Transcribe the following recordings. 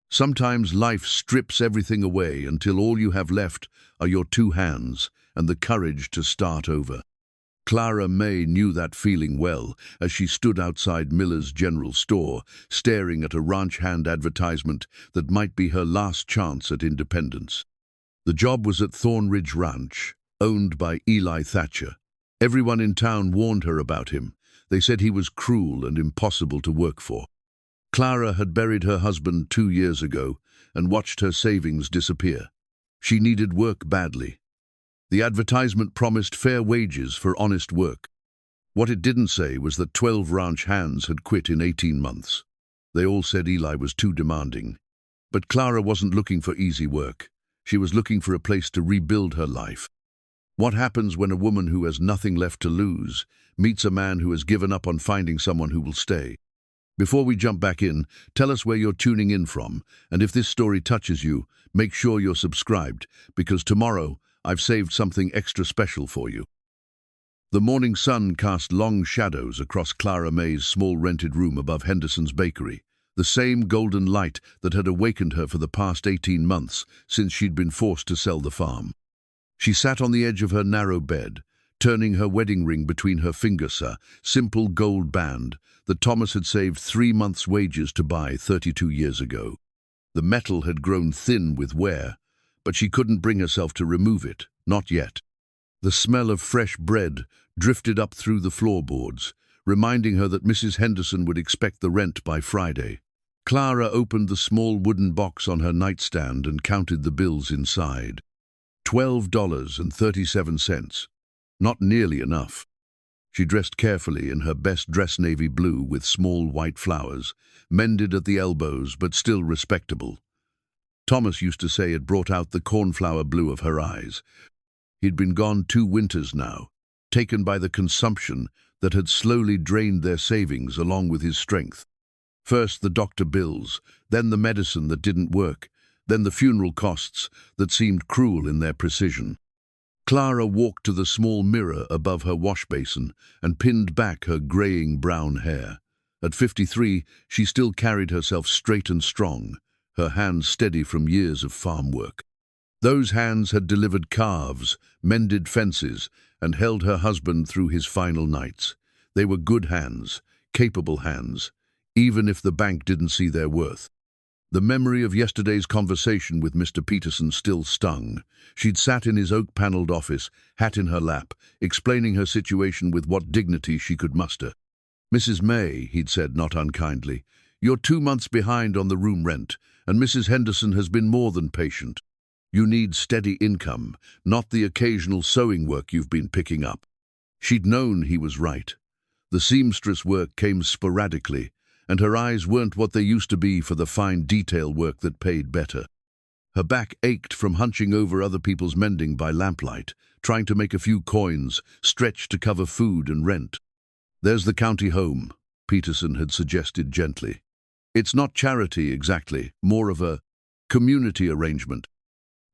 Sometimes life strips everything away until all you have left are your two hands and the courage to start over. Clara Mae knew that feeling well as she stood outside Miller's General Store, staring at a ranch hand advertisement that might be her last chance at independence. The job was at Thorn Ridge Ranch, owned by Eli Thatcher. Everyone in town warned her about him. They said he was cruel and impossible to work for. Clara had buried her husband 2 years ago and watched her savings disappear. She needed work badly. The advertisement promised fair wages for honest work. What it didn't say was that 12 ranch hands had quit in 18 months. They all said Eli was too demanding. But Clara wasn't looking for easy work. She was looking for a place to rebuild her life. What happens when a woman who has nothing left to lose meets a man who has given up on finding someone who will stay? Before we jump back in, tell us where you're tuning in from, and if this story touches you, make sure you're subscribed, because tomorrow I've saved something extra special for you. The morning sun cast long shadows across Clara Mae's small rented room above Henderson's bakery, the same golden light that had awakened her for the past 18 months since she'd been forced to sell the farm. She sat on the edge of her narrow bed, turning her wedding ring between her fingers, a simple gold band that Thomas had saved 3 months' wages to buy 32 years ago. The metal had grown thin with wear, but she couldn't bring herself to remove it, not yet. The smell of fresh bread drifted up through the floorboards, reminding her that Mrs. Henderson would expect the rent by Friday. Clara opened the small wooden box on her nightstand and counted the bills inside. $12.37. Not nearly enough. She dressed carefully in her best dress navy blue with small white flowers, mended at the elbows but still respectable. Thomas used to say it brought out the cornflower blue of her eyes. He'd been gone 2 winters now, taken by the consumption that had slowly drained their savings along with his strength. First the doctor bills, then the medicine that didn't work, then the funeral costs that seemed cruel in their precision. Clara walked to the small mirror above her wash basin and pinned back her graying brown hair. At 53, she still carried herself straight and strong, her hands steady from years of farm work. Those hands had delivered calves, mended fences, and held her husband through his final nights. They were good hands, capable hands, even if the bank didn't see their worth. The memory of yesterday's conversation with Mr. Peterson still stung. She'd sat in his oak-paneled office, hat in her lap, explaining her situation with what dignity she could muster. "Mrs. Mae," he'd said not unkindly, "you're 2 months behind on the room rent, and Mrs. Henderson has been more than patient. You need steady income, not the occasional sewing work you've been picking up." She'd known he was right. The seamstress work came sporadically, and her eyes weren't what they used to be for the fine detail work that paid better. Her back ached from hunching over other people's mending by lamplight, trying to make a few coins, stretched to cover food and rent. "There's the county home," Peterson had suggested gently. "It's not charity exactly, more of a community arrangement."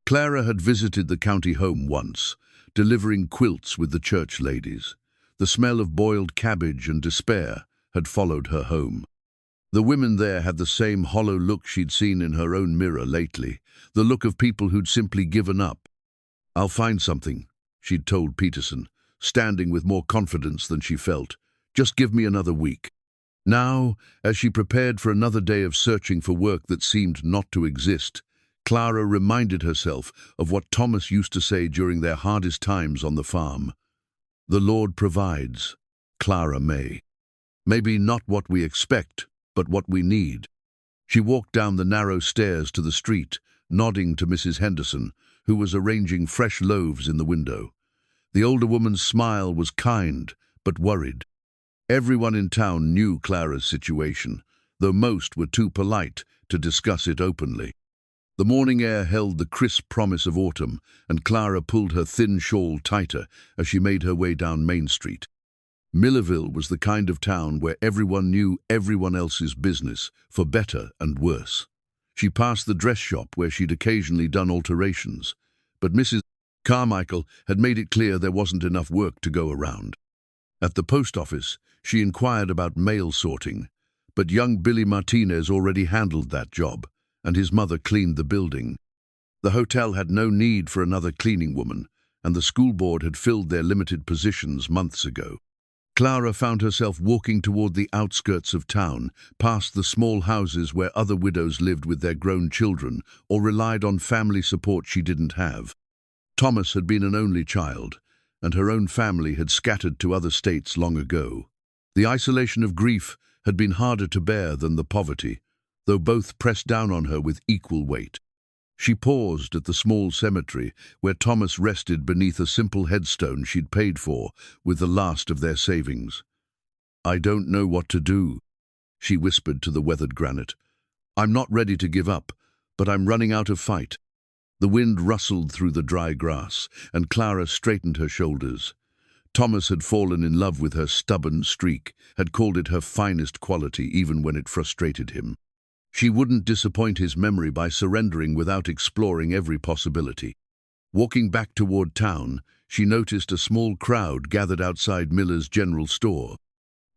Clara had visited the county home once, delivering quilts with the church ladies. The smell of boiled cabbage and despair had followed her home. The women there had the same hollow look she'd seen in her own mirror lately, the look of people who'd simply given up. "I'll find something," she'd told Peterson, standing with more confidence than she felt. "Just give me another week." Now, as she prepared for another day of searching for work that seemed not to exist, Clara reminded herself of what Thomas used to say during their hardest times on the farm. "The Lord provides, Clara Mae. Maybe not what we expect, but what we need." She walked down the narrow stairs to the street, nodding to Mrs. Henderson, who was arranging fresh loaves in the window. The older woman's smile was kind, but worried. Everyone in town knew Clara's situation, though most were too polite to discuss it openly. The morning air held the crisp promise of autumn, and Clara pulled her thin shawl tighter as she made her way down Main Street. Millerville was the kind of town where everyone knew everyone else's business, for better and worse. She passed the dress shop where she'd occasionally done alterations, but Mrs. Carmichael had made it clear there wasn't enough work to go around. At the post office, she inquired about mail sorting, but young Billy Martinez already handled that job, and his mother cleaned the building. The hotel had no need for another cleaning woman, and the school board had filled their limited positions months ago. Clara found herself walking toward the outskirts of town, past the small houses where other widows lived with their grown children or relied on family support she didn't have. Thomas had been an only child, and her own family had scattered to other states long ago. The isolation of grief had been harder to bear than the poverty, though both pressed down on her with equal weight. She paused at the small cemetery where Thomas rested beneath a simple headstone she'd paid for with the last of their savings. "I don't know what to do," she whispered to the weathered granite. "I'm not ready to give up, but I'm running out of fight." The wind rustled through the dry grass, and Clara straightened her shoulders. Thomas had fallen in love with her stubborn streak, had called it her finest quality even when it frustrated him. She wouldn't disappoint his memory by surrendering without exploring every possibility. Walking back toward town, she noticed a small crowd gathered outside Miller's general store.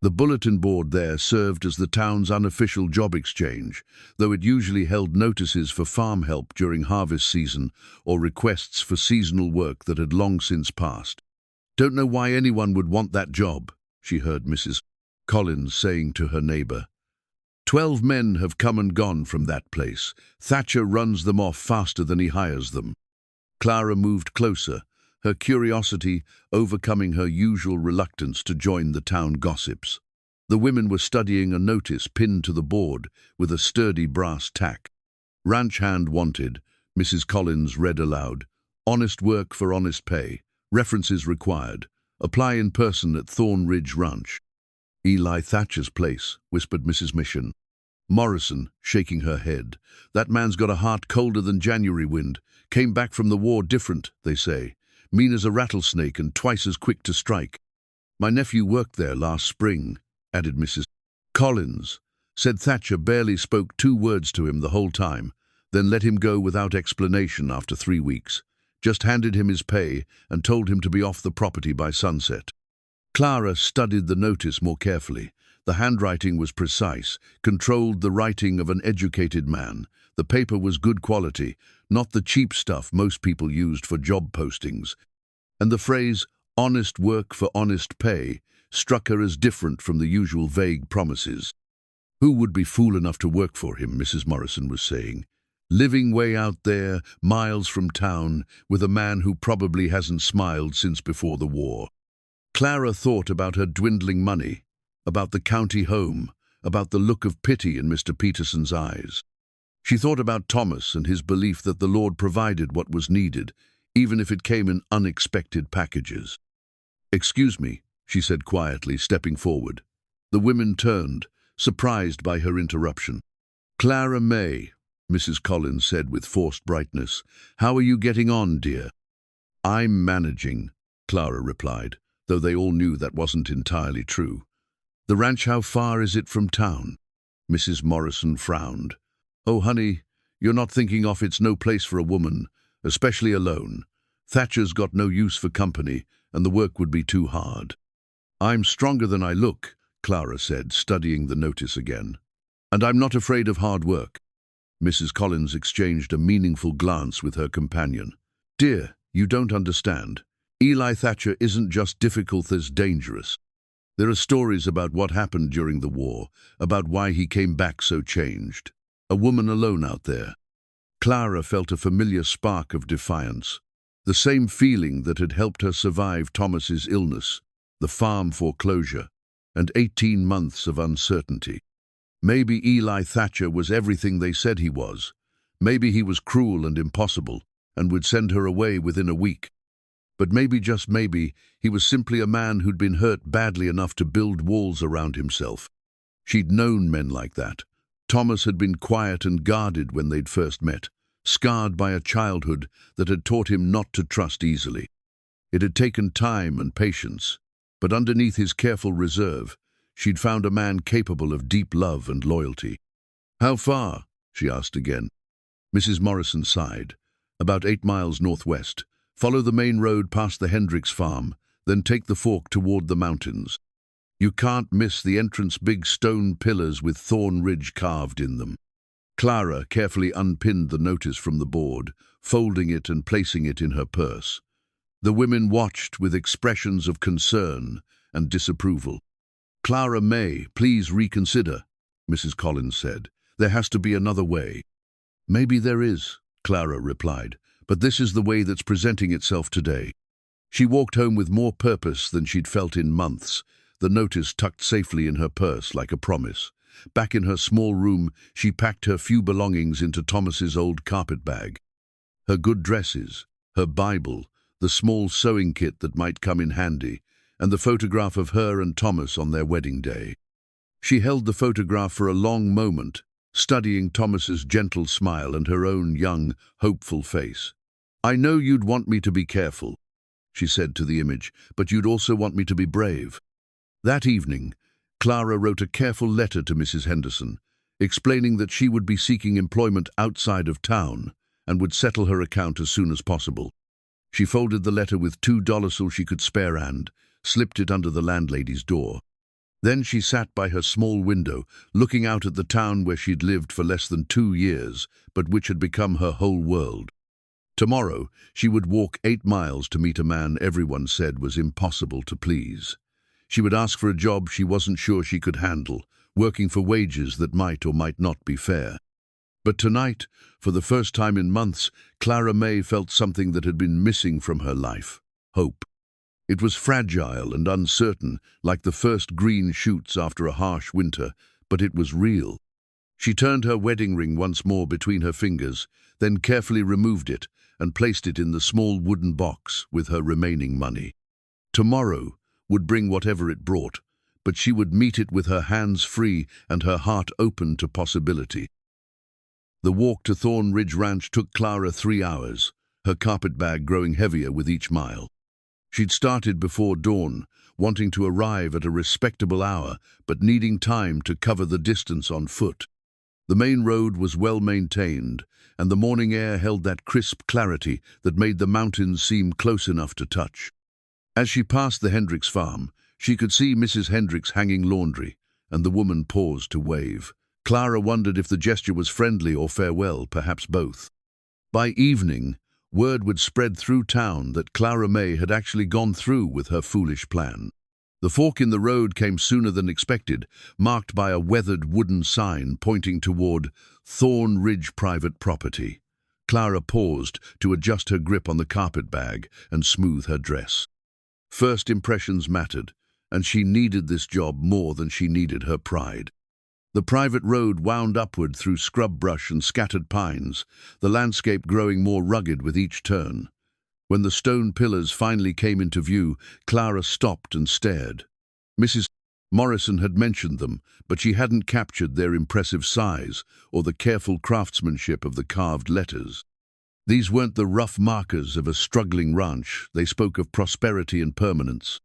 The bulletin board there served as the town's unofficial job exchange, though it usually held notices for farm help during harvest season or requests for seasonal work that had long since passed. "Don't know why anyone would want that job," she heard Mrs. Collins saying to her neighbor. 12 men have come and gone from that place. Thatcher runs them off faster than he hires them." Clara moved closer, her curiosity overcoming her usual reluctance to join the town gossips. The women were studying a notice pinned to the board with a sturdy brass tack. "Ranch hand wanted," Mrs. Collins read aloud. "Honest work for honest pay. References required. Apply in person at Thorn Ridge Ranch." "Eli Thatcher's place," whispered Mrs. Mission. Morrison, shaking her head. "That man's got a heart colder than January wind. Came back from the war different, they say. Mean as a rattlesnake and twice as quick to strike. My nephew worked there last spring," added Mrs. Collins. "Said Thatcher barely spoke 2 words to him the whole time, then let him go without explanation after 3 weeks. Just handed him his pay and told him to be off the property by sunset." Clara studied the notice more carefully. The handwriting was precise, controlled the writing of an educated man. The paper was good quality, not the cheap stuff most people used for job postings. And the phrase, "honest work for honest pay," struck her as different from the usual vague promises. "Who would be fool enough to work for him?" Mrs. Morrison was saying. "Living way out there, miles from town, with a man who probably hasn't smiled since before the war." Clara thought about her dwindling money, about the county home, about the look of pity in Mr. Peterson's eyes. She thought about Thomas and his belief that the Lord provided what was needed, even if it came in unexpected packages. "Excuse me," she said quietly, stepping forward. The women turned, surprised by her interruption. "Clara Mae," Mrs. Collins said with forced brightness. "How are you getting on, dear?" "I'm managing," Clara replied, though they all knew that wasn't entirely true. "The ranch, how far is it from town?" Mrs. Morrison frowned. "Oh, honey, you're not thinking off. It's no place for a woman, especially alone. Thatcher's got no use for company, and the work would be too hard." "I'm stronger than I look," Clara said, studying the notice again. "And I'm not afraid of hard work." Mrs. Collins exchanged a meaningful glance with her companion. "Dear, you don't understand. Eli Thatcher isn't just difficult, there's dangerous. There are stories about what happened during the war, about why he came back so changed. A woman alone out there." Clara felt a familiar spark of defiance, the same feeling that had helped her survive Thomas's illness, the farm foreclosure, and 18 months of uncertainty. Maybe Eli Thatcher was everything they said he was. Maybe he was cruel and impossible, and would send her away within a week. But maybe, just maybe, he was simply a man who'd been hurt badly enough to build walls around himself. She'd known men like that. Thomas had been quiet and guarded when they'd first met, scarred by a childhood that had taught him not to trust easily. It had taken time and patience, but underneath his careful reserve, she'd found a man capable of deep love and loyalty. "How far?" she asked again. Mrs. Morrison sighed. "About 8 miles northwest. Follow the main road past the Hendricks farm, then take the fork toward the mountains. You can't miss the entrance, big stone pillars with Thorn Ridge carved in them." Clara carefully unpinned the notice from the board, folding it and placing it in her purse. The women watched with expressions of concern and disapproval. "Clara Mae, please reconsider," Mrs. Collins said. "There has to be another way." "Maybe there is," Clara replied, "but this is the way that's presenting itself today." She walked home with more purpose than she'd felt in months, the notice tucked safely in her purse like a promise. Back in her small room, she packed her few belongings into Thomas's old carpet bag. Her good dresses, her Bible, the small sewing kit that might come in handy, and the photograph of her and Thomas on their wedding day. She held the photograph for a long moment, studying Thomas's gentle smile and her own young, hopeful face. "I know you'd want me to be careful," she said to the image, "but you'd also want me to be brave." That evening, Clara wrote a careful letter to Mrs. Henderson, explaining that she would be seeking employment outside of town and would settle her account as soon as possible. She folded the letter with $2 so she could spare and slipped it under the landlady's door. Then she sat by her small window, looking out at the town where she'd lived for less than 2 years, but which had become her whole world. Tomorrow, she would walk 8 miles to meet a man everyone said was impossible to please. She would ask for a job she wasn't sure she could handle, working for wages that might or might not be fair. But tonight, for the first time in months, Clara Mae felt something that had been missing from her life: hope. It was fragile and uncertain, like the first green shoots after a harsh winter, but it was real. She turned her wedding ring once more between her fingers, then carefully removed it and placed it in the small wooden box with her remaining money. Tomorrow would bring whatever it brought, but she would meet it with her hands free and her heart open to possibility. The walk to Thorn Ridge Ranch took Clara 3 hours, her carpet bag growing heavier with each mile. She'd started before dawn, wanting to arrive at a respectable hour, but needing time to cover the distance on foot. The main road was well maintained, and the morning air held that crisp clarity that made the mountains seem close enough to touch. As she passed the Hendricks farm, she could see Mrs. Hendricks hanging laundry, and the woman paused to wave. Clara wondered if the gesture was friendly or farewell, perhaps both. By evening, word would spread through town that Clara Mae had actually gone through with her foolish plan. The fork in the road came sooner than expected, marked by a weathered wooden sign pointing toward Thorn Ridge Private Property. Clara paused to adjust her grip on the carpet bag and smooth her dress. First impressions mattered, and she needed this job more than she needed her pride. The private road wound upward through scrub brush and scattered pines, the landscape growing more rugged with each turn. When the stone pillars finally came into view, Clara stopped and stared. Mrs. Morrison had mentioned them, but she hadn't captured their impressive size or the careful craftsmanship of the carved letters. These weren't the rough markers of a struggling ranch, they spoke of prosperity and permanence.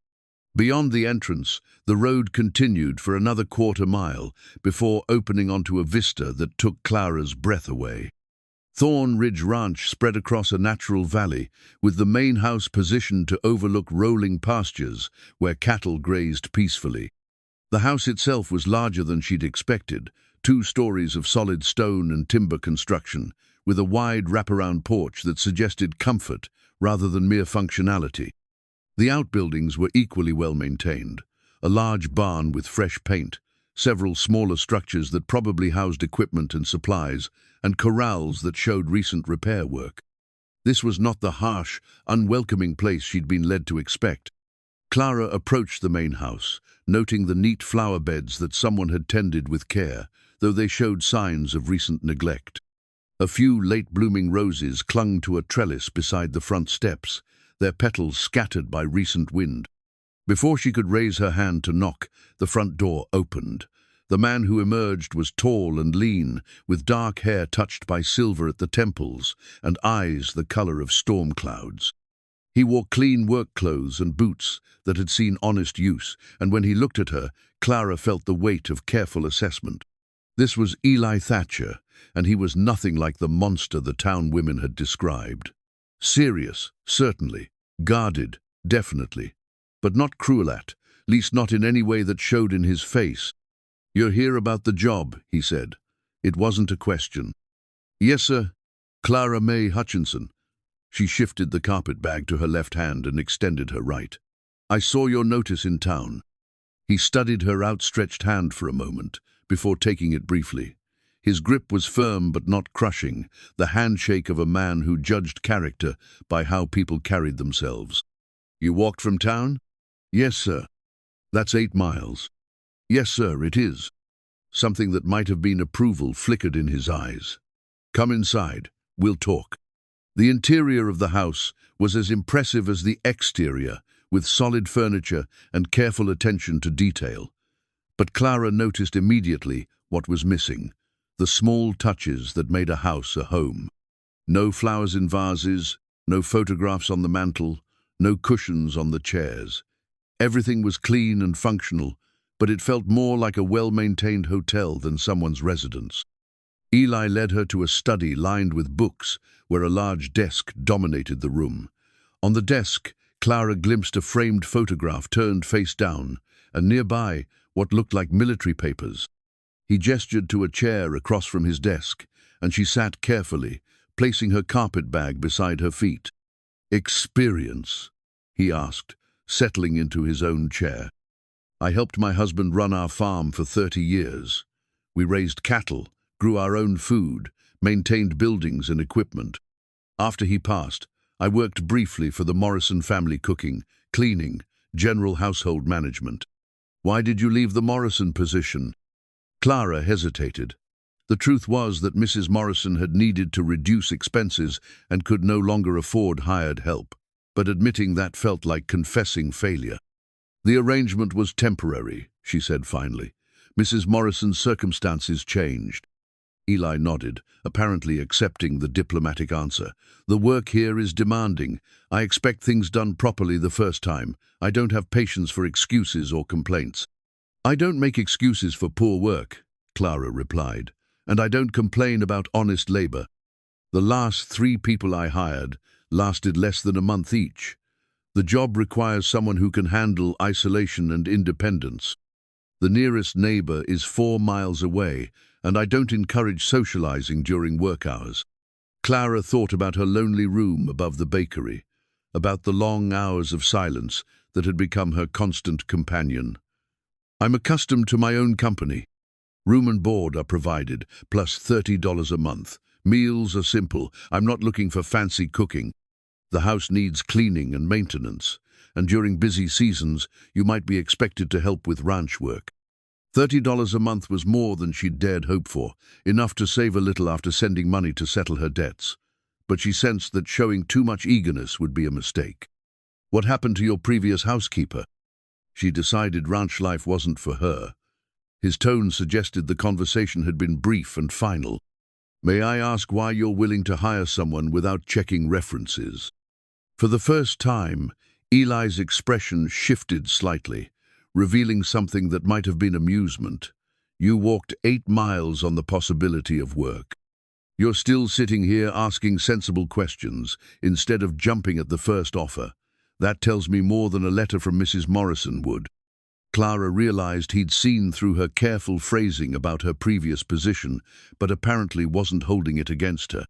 Beyond the entrance, the road continued for another 1/4 mile before opening onto a vista that took Clara's breath away. Thorn Ridge Ranch spread across a natural valley, with the main house positioned to overlook rolling pastures where cattle grazed peacefully. The house itself was larger than she'd expected, 2 stories of solid stone and timber construction, with a wide wraparound porch that suggested comfort rather than mere functionality. The outbuildings were equally well maintained, a large barn with fresh paint, several smaller structures that probably housed equipment and supplies, and corrals that showed recent repair work. This was not the harsh, unwelcoming place she'd been led to expect. Clara approached the main house, noting the neat flower beds that someone had tended with care, though they showed signs of recent neglect. A few late-blooming roses clung to a trellis beside the front steps, their petals scattered by recent wind. Before she could raise her hand to knock, the front door opened. The man who emerged was tall and lean, with dark hair touched by silver at the temples and eyes the color of storm clouds. He wore clean work clothes and boots that had seen honest use, and when he looked at her, Clara felt the weight of careful assessment. This was Eli Thatcher, and he was nothing like the monster the town women had described. Serious, certainly. Guarded, definitely. But not cruel, at least not in any way that showed in his face. "You're here about the job," he said. It wasn't a question. Yes, sir. Clara Mae Hutchinson. She shifted the carpetbag to her left hand and extended her right. I saw your notice in town. He studied her outstretched hand for a moment, before taking it briefly. His grip was firm but not crushing, the handshake of a man who judged character by how people carried themselves. You walked from town? Yes, sir. That's 8 miles. Yes, sir, it is. Something that might have been approval flickered in his eyes. Come inside. We'll talk. The interior of the house was as impressive as the exterior, with solid furniture and careful attention to detail. But Clara noticed immediately what was missing, the small touches that made a house a home. No flowers in vases, no photographs on the mantel, no cushions on the chairs. Everything was clean and functional, but it felt more like a well-maintained hotel than someone's residence. Eli led her to a study lined with books, where a large desk dominated the room. On the desk, Clara glimpsed a framed photograph turned face down, and nearby, what looked like military papers. He gestured to a chair across from his desk, and she sat carefully, placing her carpetbag beside her feet. Experience, he asked, settling into his own chair. I helped my husband run our farm for 30 years. We raised cattle, grew our own food, maintained buildings and equipment. After he passed, I worked briefly for the Morrison family cooking, cleaning, general household management. Why did you leave the Morrison position? Clara hesitated. The truth was that Mrs. Morrison had needed to reduce expenses and could no longer afford hired help, but admitting that felt like confessing failure. The arrangement was temporary, she said finally. Mrs. Morrison's circumstances changed. Eli nodded, apparently accepting the diplomatic answer. The work here is demanding. I expect things done properly the first time. I don't have patience for excuses or complaints. I don't make excuses for poor work, Clara replied, and I don't complain about honest labor. The last 3 people I hired lasted less than a month each. The job requires someone who can handle isolation and independence. The nearest neighbor is 4 miles away, and I don't encourage socializing during work hours. Clara thought about her lonely room above the bakery, about the long hours of silence that had become her constant companion. I'm accustomed to my own company. Room and board are provided, plus $30 a month. Meals are simple. I'm not looking for fancy cooking. The house needs cleaning and maintenance, and during busy seasons, you might be expected to help with ranch work. $30 a month was more than she'd dared hope for, enough to save a little after sending money to settle her debts. But she sensed that showing too much eagerness would be a mistake. What happened to your previous housekeeper? She decided ranch life wasn't for her. His tone suggested the conversation had been brief and final. May I ask why you're willing to hire someone without checking references? For the first time, Eli's expression shifted slightly, revealing something that might have been amusement. You walked 8 miles on the possibility of work. You're still sitting here asking sensible questions, instead of jumping at the first offer. That tells me more than a letter from Mrs. Morrison would. Clara realized he'd seen through her careful phrasing about her previous position, but apparently wasn't holding it against her.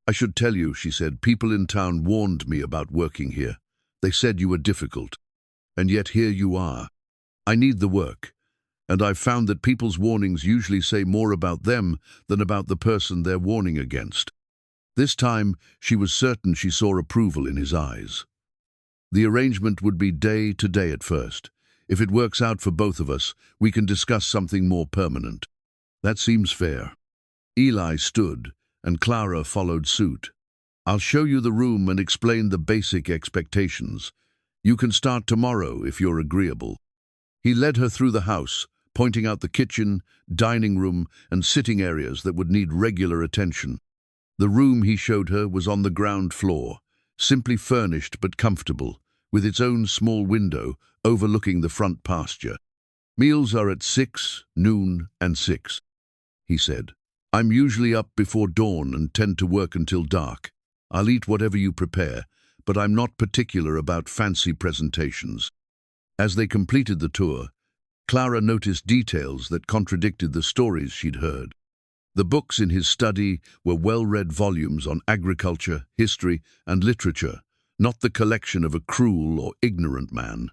I should tell you, she said, people in town warned me about working here. They said you were difficult. And yet here you are. I need the work, and I've found that people's warnings usually say more about them than about the person they're warning against. This time, she was certain she saw approval in his eyes. The arrangement would be day to day at first. If it works out for both of us, we can discuss something more permanent. That seems fair. Eli stood, and Clara followed suit. I'll show you the room and explain the basic expectations. You can start tomorrow if you're agreeable. He led her through the house, pointing out the kitchen, dining room, and sitting areas that would need regular attention. The room he showed her was on the ground floor, simply furnished but comfortable, with its own small window overlooking the front pasture. Meals are at 6, noon, and 6, he said. I'm usually up before dawn and tend to work until dark. I'll eat whatever you prepare, but I'm not particular about fancy presentations. As they completed the tour, Clara noticed details that contradicted the stories she'd heard. The books in his study were well-read volumes on agriculture, history, and literature, not the collection of a cruel or ignorant man.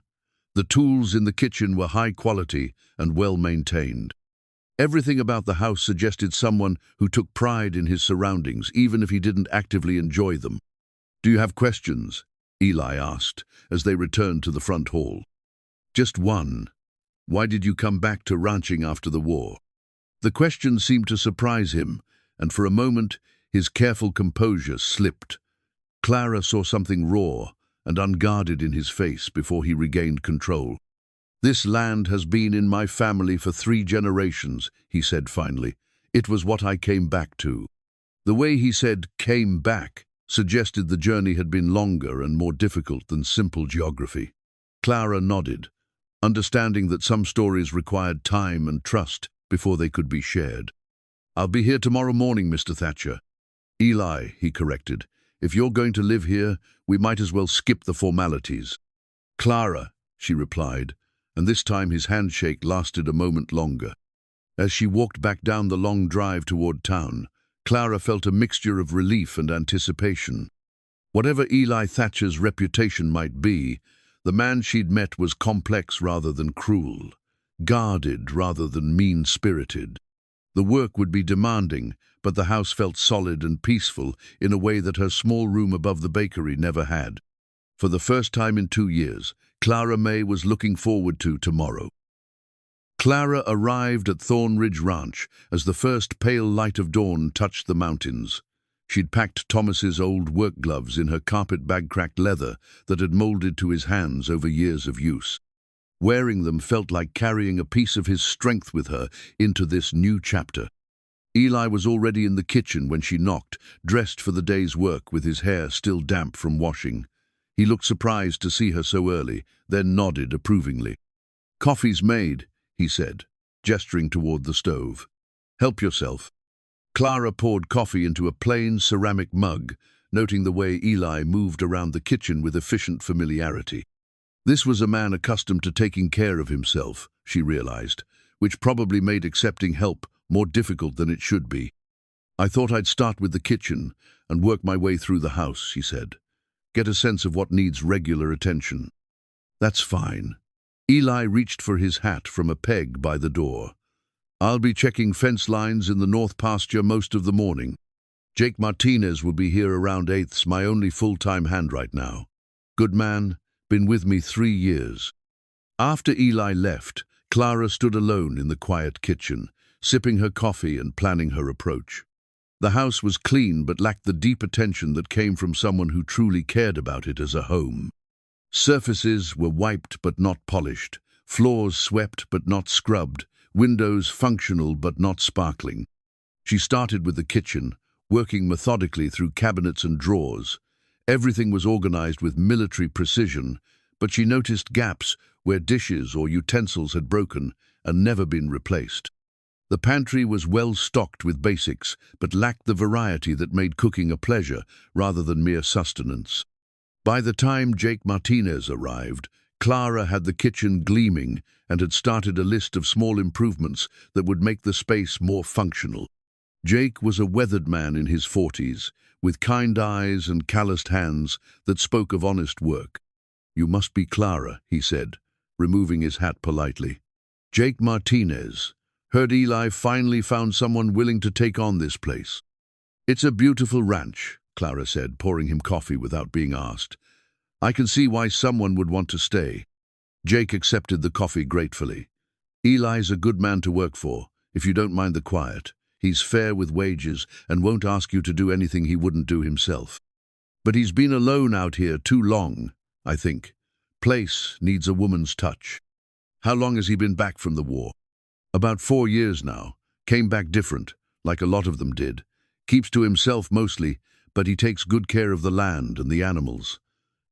The tools in the kitchen were high quality and well-maintained. Everything about the house suggested someone who took pride in his surroundings, even if he didn't actively enjoy them. "Do you have questions?" Eli asked, as they returned to the front hall. "Just one. Why did you come back to ranching after the war?" The question seemed to surprise him, and for a moment his careful composure slipped. Clara saw something raw and unguarded in his face before he regained control. "This land has been in my family for 3 generations, he said finally. "It was what I came back to." The way he said "came back" suggested the journey had been longer and more difficult than simple geography. Clara nodded, understanding that some stories required time and trust before they could be shared. "I'll be here tomorrow morning, Mr. Thatcher." "Eli," he corrected, "if you're going to live here, we might as well skip the formalities." "Clara," she replied, and this time his handshake lasted a moment longer. As she walked back down the long drive toward town, Clara felt a mixture of relief and anticipation. Whatever Eli Thatcher's reputation might be, the man she'd met was complex rather than cruel, guarded rather than mean-spirited. The work would be demanding, but the house felt solid and peaceful in a way that her small room above the bakery never had. For the first time in 2 years, Clara Mae was looking forward to tomorrow. Clara arrived at Thorn Ridge Ranch as the first pale light of dawn touched the mountains. She'd packed Thomas's old work gloves in her carpet-bag-cracked leather that had molded to his hands over years of use. Wearing them felt like carrying a piece of his strength with her into this new chapter. Eli was already in the kitchen when she knocked, dressed for the day's work with his hair still damp from washing. He looked surprised to see her so early, then nodded approvingly. "Coffee's made," he said, gesturing toward the stove. "Help yourself." Clara poured coffee into a plain ceramic mug, noting the way Eli moved around the kitchen with efficient familiarity. This was a man accustomed to taking care of himself, she realized, which probably made accepting help more difficult than it should be. "I thought I'd start with the kitchen and work my way through the house," she said. "Get a sense of what needs regular attention." "That's fine." Eli reached for his hat from a peg by the door. "I'll be checking fence lines in the north pasture most of the morning. Jake Martinez will be here around 8's, my only full-time hand right now. Good man, been with me 3 years. After Eli left, Clara stood alone in the quiet kitchen, sipping her coffee and planning her approach. The house was clean but lacked the deep attention that came from someone who truly cared about it as a home. Surfaces were wiped but not polished, floors swept but not scrubbed, windows functional but not sparkling. She started with the kitchen, working methodically through cabinets and drawers. Everything was organized with military precision, but she noticed gaps where dishes or utensils had broken and never been replaced. The pantry was well stocked with basics, but lacked the variety that made cooking a pleasure rather than mere sustenance. By the time Jake Martinez arrived, Clara had the kitchen gleaming and had started a list of small improvements that would make the space more functional. Jake was a weathered man in his 40s, with kind eyes and calloused hands that spoke of honest work. "You must be Clara," he said, removing his hat politely. "Jake Martinez. Heard Eli finally found someone willing to take on this place." "It's a beautiful ranch," Clara said, pouring him coffee without being asked. "I can see why someone would want to stay." Jake accepted the coffee gratefully. "Eli's a good man to work for, if you don't mind the quiet. He's fair with wages and won't ask you to do anything he wouldn't do himself. But he's been alone out here too long, I think. Place needs a woman's touch." "How long has he been back from the war?" "About 4 years now. Came back different, like a lot of them did. Keeps to himself mostly, but he takes good care of the land and the animals.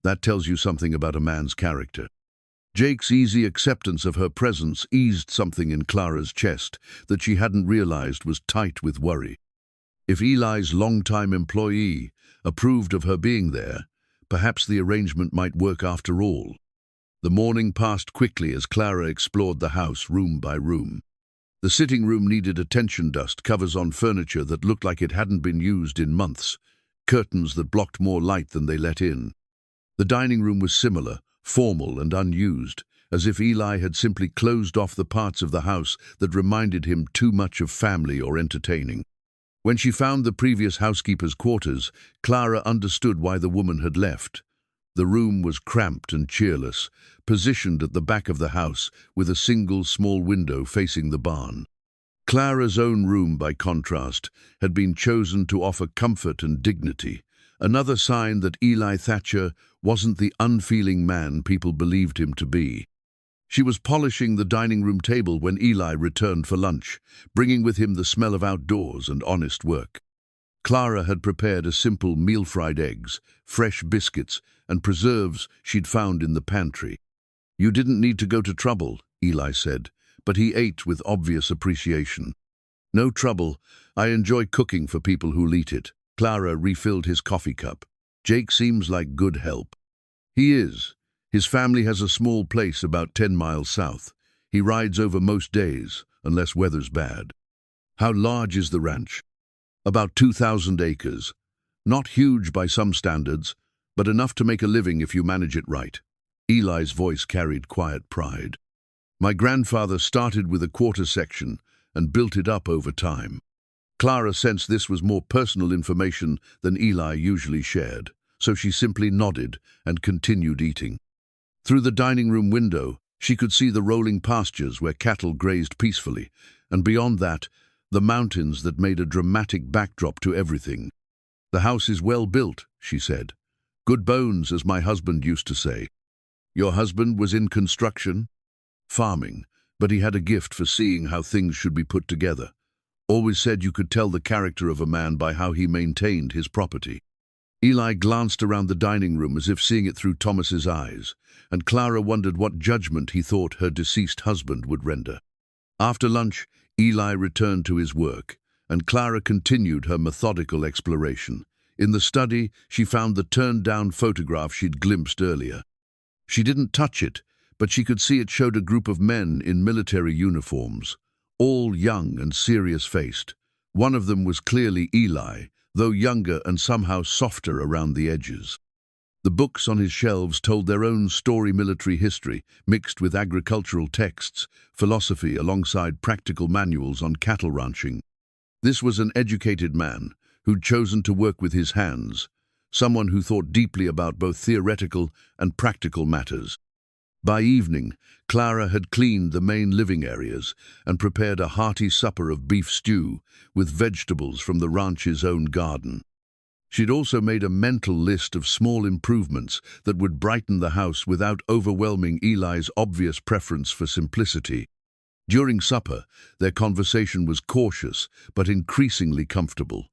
That tells you something about a man's character." Jake's easy acceptance of her presence eased something in Clara's chest that she hadn't realized was tight with worry. If Eli's longtime employee approved of her being there, perhaps the arrangement might work after all. The morning passed quickly as Clara explored the house room by room. The sitting room needed attention: dust, covers on furniture that looked like it hadn't been used in months, curtains that blocked more light than they let in. The dining room was similar, formal and unused, as if Eli had simply closed off the parts of the house that reminded him too much of family or entertaining. When she found the previous housekeeper's quarters, Clara understood why the woman had left. The room was cramped and cheerless, positioned at the back of the house with a single small window facing the barn. Clara's own room, by contrast, had been chosen to offer comfort and dignity, another sign that Eli Thatcher wasn't the unfeeling man people believed him to be. She was polishing the dining room table when Eli returned for lunch, bringing with him the smell of outdoors and honest work. Clara had prepared a simple meal: fried eggs, fresh biscuits, and preserves she'd found in the pantry. "You didn't need to go to trouble," Eli said, but he ate with obvious appreciation. "No trouble. I enjoy cooking for people who'll eat it." Clara refilled his coffee cup. "Jake seems like good help." "He is. His family has a small place about 10 miles south. He rides over most days, unless weather's bad." "How large is the ranch?" "About 2,000 acres. Not huge by some standards, but enough to make a living if you manage it right." Eli's voice carried quiet pride. "My grandfather started with a quarter section and built it up over time." Clara sensed this was more personal information than Eli usually shared, so she simply nodded and continued eating. Through the dining room window, she could see the rolling pastures where cattle grazed peacefully, and beyond that, the mountains that made a dramatic backdrop to everything. "The house is well built," she said. "Good bones, as my husband used to say." "Your husband was in construction?" "Farming, but he had a gift for seeing how things should be put together. Always said you could tell the character of a man by how he maintained his property." Eli glanced around the dining room as if seeing it through Thomas's eyes, and Clara wondered what judgment he thought her deceased husband would render. After lunch, Eli returned to his work, and Clara continued her methodical exploration. In the study, she found the turned-down photograph she'd glimpsed earlier. She didn't touch it, but she could see it showed a group of men in military uniforms, all young and serious-faced. One of them was clearly Eli, though younger and somehow softer around the edges. The books on his shelves told their own story: military history, mixed with agricultural texts, philosophy alongside practical manuals on cattle ranching. This was an educated man who'd chosen to work with his hands, someone who thought deeply about both theoretical and practical matters. By evening, Clara had cleaned the main living areas and prepared a hearty supper of beef stew with vegetables from the ranch's own garden. She'd also made a mental list of small improvements that would brighten the house without overwhelming Eli's obvious preference for simplicity. During supper, their conversation was cautious but increasingly comfortable.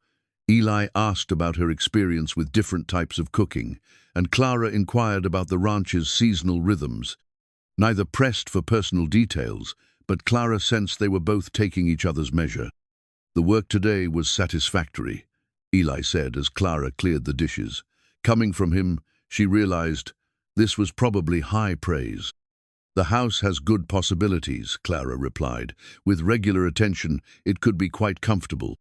Eli asked about her experience with different types of cooking, and Clara inquired about the ranch's seasonal rhythms. Neither pressed for personal details, but Clara sensed they were both taking each other's measure. "The work today was satisfactory," Eli said as Clara cleared the dishes. Coming from him, she realized this was probably high praise. "The house has good possibilities," Clara replied. "With regular attention, it could be quite comfortable."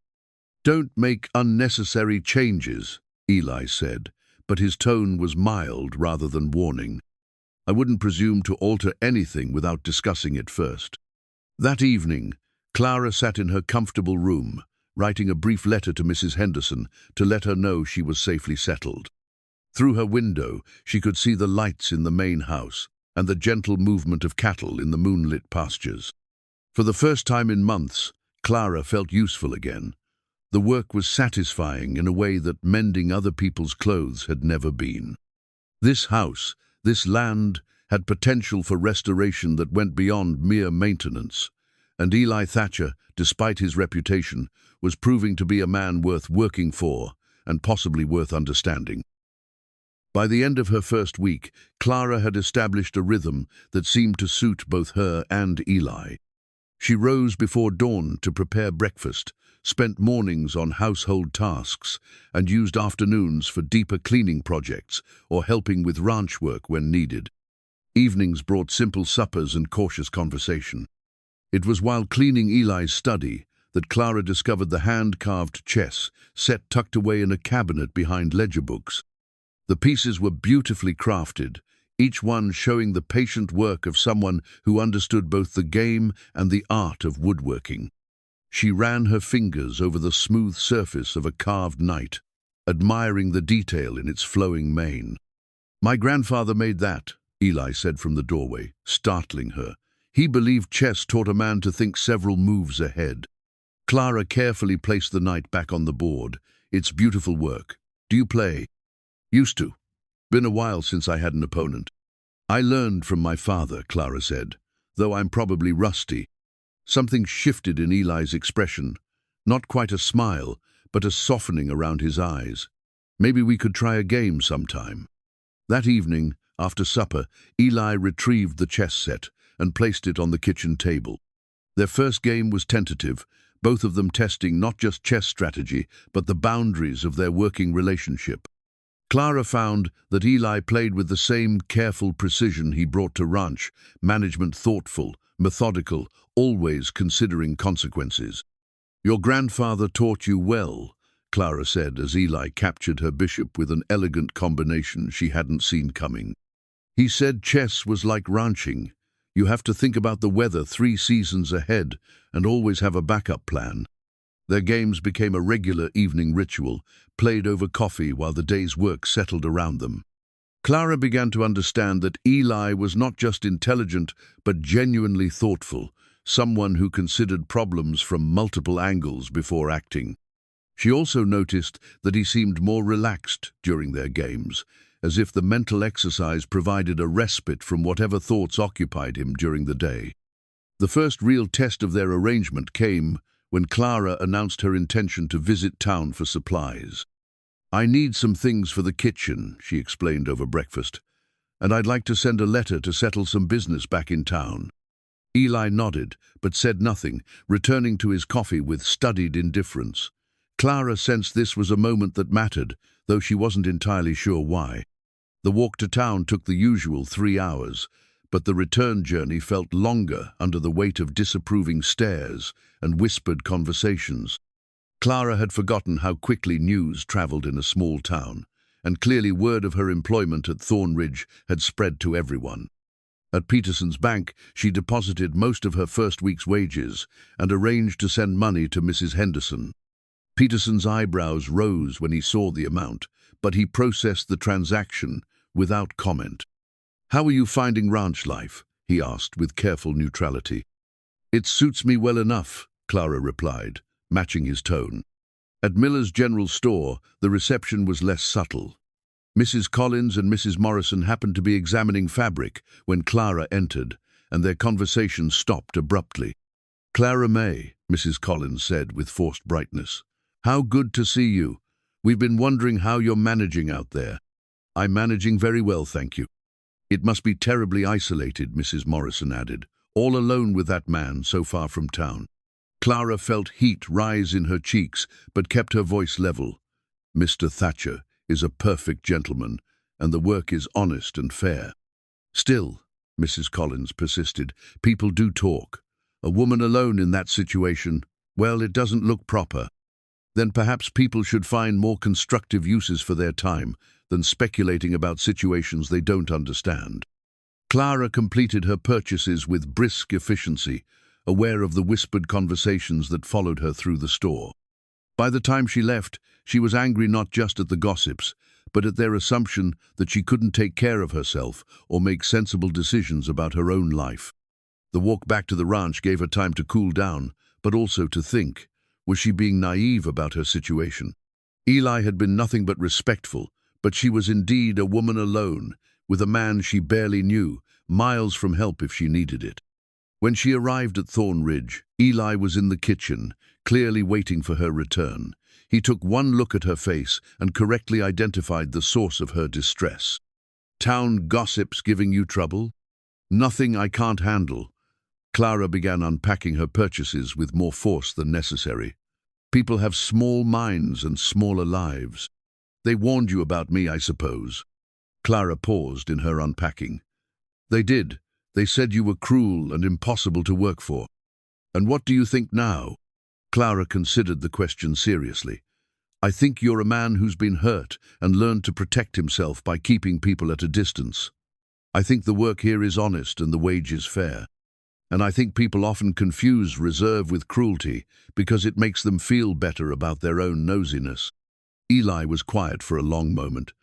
"Don't make unnecessary changes," Eli said, but his tone was mild rather than warning. "I wouldn't presume to alter anything without discussing it first." That evening, Clara sat in her comfortable room, writing a brief letter to Mrs. Henderson to let her know she was safely settled. Through her window, she could see the lights in the main house and the gentle movement of cattle in the moonlit pastures. For the first time in months, Clara felt useful again. The work was satisfying in a way that mending other people's clothes had never been. This house, this land, had potential for restoration that went beyond mere maintenance, and Eli Thatcher, despite his reputation, was proving to be a man worth working for and possibly worth understanding. By the end of her first week, Clara had established a rhythm that seemed to suit both her and Eli. She rose before dawn to prepare breakfast, spent mornings on household tasks, and used afternoons for deeper cleaning projects or helping with ranch work when needed. Evenings brought simple suppers and cautious conversation. It was while cleaning Eli's study that Clara discovered the hand-carved chess set tucked away in a cabinet behind ledger books. The pieces were beautifully crafted, each one showing the patient work of someone who understood both the game and the art of woodworking. She ran her fingers over the smooth surface of a carved knight, admiring the detail in its flowing mane. "My grandfather made that," Eli said from the doorway, startling her. He believed chess taught a man to think several moves ahead. Clara carefully placed the knight back on the board. "It's beautiful work. Do you play?" "Used to. Been a while since I had an opponent." "I learned from my father," Clara said, "though I'm probably rusty." Something shifted in Eli's expression. Not quite a smile, but a softening around his eyes. "Maybe we could try a game sometime." That evening, after supper, Eli retrieved the chess set and placed it on the kitchen table. Their first game was tentative, both of them testing not just chess strategy, but the boundaries of their working relationship. Clara found that Eli played with the same careful precision he brought to ranch management, thoughtful, methodical, always considering consequences. "Your grandfather taught you well," Clara said as Eli captured her bishop with an elegant combination she hadn't seen coming. "He said chess was like ranching. You have to think about the weather 3 seasons ahead and always have a backup plan." Their games became a regular evening ritual, played over coffee while the day's work settled around them. Clara began to understand that Eli was not just intelligent, but genuinely thoughtful, someone who considered problems from multiple angles before acting. She also noticed that he seemed more relaxed during their games, as if the mental exercise provided a respite from whatever thoughts occupied him during the day. The first real test of their arrangement came when Clara announced her intention to visit town for supplies. "I need some things for the kitchen," she explained over breakfast, "and I'd like to send a letter to settle some business back in town." Eli nodded, but said nothing, returning to his coffee with studied indifference. Clara sensed this was a moment that mattered, though she wasn't entirely sure why. The walk to town took the usual 3 hours, but the return journey felt longer under the weight of disapproving stares and whispered conversations. Clara had forgotten how quickly news traveled in a small town, and clearly word of her employment at Thorn Ridge had spread to everyone. At Peterson's bank, she deposited most of her first week's wages and arranged to send money to Mrs. Henderson. Peterson's eyebrows rose when he saw the amount, but he processed the transaction without comment. "How are you finding ranch life?" he asked with careful neutrality. "It suits me well enough," Clara replied, matching his tone. At Miller's General Store, the reception was less subtle. Mrs. Collins and Mrs. Morrison happened to be examining fabric when Clara entered, and their conversation stopped abruptly. "Clara Mae," Mrs. Collins said with forced brightness. "How good to see you. We've been wondering how you're managing out there." "I'm managing very well, thank you." "It must be terribly isolated," Mrs. Morrison added, "all alone with that man so far from town." Clara felt heat rise in her cheeks, but kept her voice level. "Mr. Thatcher is a perfect gentleman, and the work is honest and fair." "Still," Mrs. Collins persisted, "people do talk. A woman alone in that situation, well, it doesn't look proper." "Then perhaps people should find more constructive uses for their time than speculating about situations they don't understand." Clara completed her purchases with brisk efficiency, aware of the whispered conversations that followed her through the store. By the time she left, she was angry not just at the gossips, but at their assumption that she couldn't take care of herself or make sensible decisions about her own life. The walk back to the ranch gave her time to cool down, but also to think. Was she being naive about her situation? Eli had been nothing but respectful, but she was indeed a woman alone, with a man she barely knew, miles from help if she needed it. When she arrived at Thorn Ridge, Eli was in the kitchen, clearly waiting for her return. He took one look at her face and correctly identified the source of her distress. "Town gossips giving you trouble?" "Nothing I can't handle." Clara began unpacking her purchases with more force than necessary. "People have small minds and smaller lives. They warned you about me, I suppose." Clara paused in her unpacking. "They did. They said you were cruel and impossible to work for." "And what do you think now?" Clara considered the question seriously. "I think you're a man who's been hurt and learned to protect himself by keeping people at a distance. I think the work here is honest and the wage is fair. And I think people often confuse reserve with cruelty because it makes them feel better about their own nosiness." Eli was quiet for a long moment.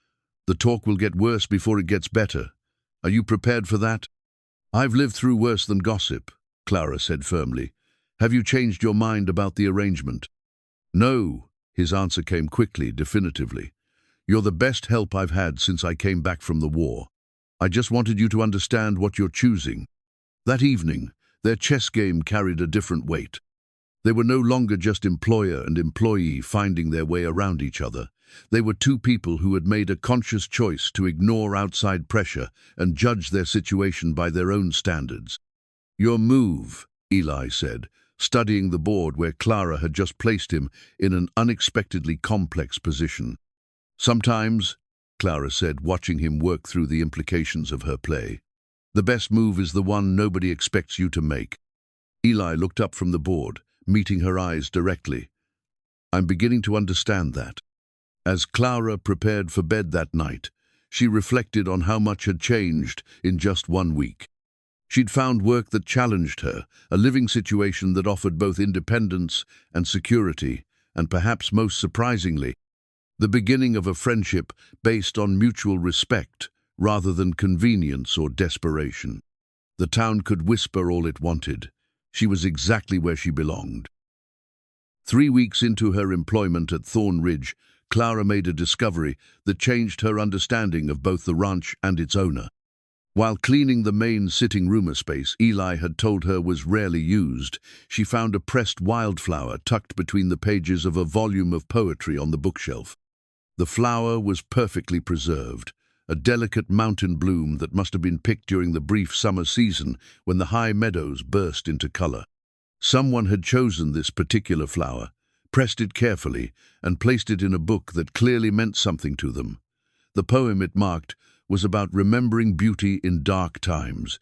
"The talk will get worse before it gets better. Are you prepared for that?" "I've lived through worse than gossip," Clara said firmly. "Have you changed your mind about the arrangement?" "No," his answer came quickly, definitively. "You're the best help I've had since I came back from the war. I just wanted you to understand what you're choosing." That evening, their chess game carried a different weight. They were no longer just employer and employee finding their way around each other. They were two people who had made a conscious choice to ignore outside pressure and judge their situation by their own standards. "Your move," Eli said, studying the board where Clara had just placed him in an unexpectedly complex position. "Sometimes," Clara said, watching him work through the implications of her play, "the best move is the one nobody expects you to make." Eli looked up from the board, meeting her eyes directly. "I'm beginning to understand that." As Clara prepared for bed that night, she reflected on how much had changed in just 1 week. She'd found work that challenged her, a living situation that offered both independence and security, and perhaps most surprisingly, the beginning of a friendship based on mutual respect rather than convenience or desperation. The town could whisper all it wanted. She was exactly where she belonged. 3 weeks into her employment at Thorn Ridge, Clara made a discovery that changed her understanding of both the ranch and its owner. While cleaning the main sitting room space Eli had told her was rarely used, she found a pressed wildflower tucked between the pages of a volume of poetry on the bookshelf. The flower was perfectly preserved, a delicate mountain bloom that must have been picked during the brief summer season when the high meadows burst into color. Someone had chosen this particular flower, pressed it carefully, and placed it in a book that clearly meant something to them. The poem it marked was about remembering beauty in dark times.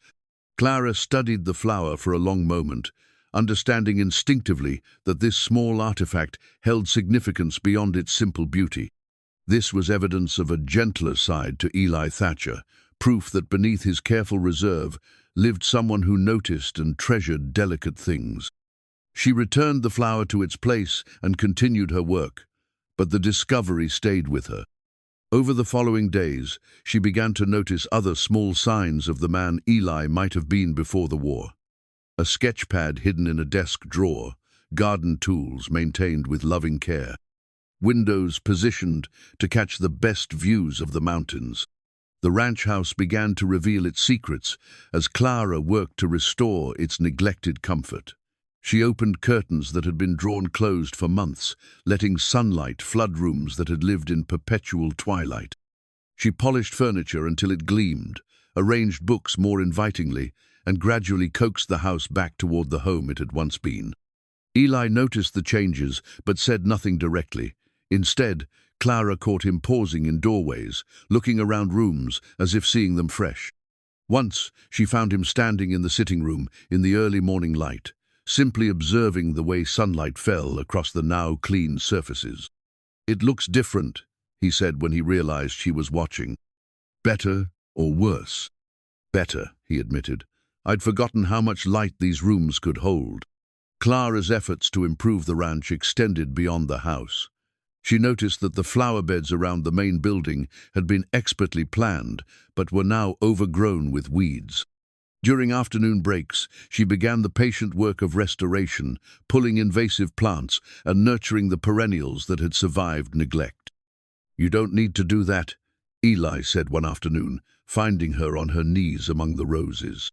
Clara studied the flower for a long moment, understanding instinctively that this small artifact held significance beyond its simple beauty. This was evidence of a gentler side to Eli Thatcher, proof that beneath his careful reserve lived someone who noticed and treasured delicate things. She returned the flower to its place and continued her work, but the discovery stayed with her. Over the following days, she began to notice other small signs of the man Eli might have been before the war. A sketch pad hidden in a desk drawer, garden tools maintained with loving care, windows positioned to catch the best views of the mountains. The ranch house began to reveal its secrets as Clara worked to restore its neglected comfort. She opened curtains that had been drawn closed for months, letting sunlight flood rooms that had lived in perpetual twilight. She polished furniture until it gleamed, arranged books more invitingly, and gradually coaxed the house back toward the home it had once been. Eli noticed the changes, but said nothing directly. Instead, Clara caught him pausing in doorways, looking around rooms as if seeing them fresh. Once, she found him standing in the sitting room in the early morning light, simply observing the way sunlight fell across the now clean surfaces. "It looks different," he said when he realized she was watching. "Better or worse?" "Better," he admitted. "I'd forgotten how much light these rooms could hold." Clara's efforts to improve the ranch extended beyond the house. She noticed that the flower beds around the main building had been expertly planned, but were now overgrown with weeds. During afternoon breaks, she began the patient work of restoration, pulling invasive plants and nurturing the perennials that had survived neglect. "You don't need to do that," Eli said one afternoon, finding her on her knees among the roses.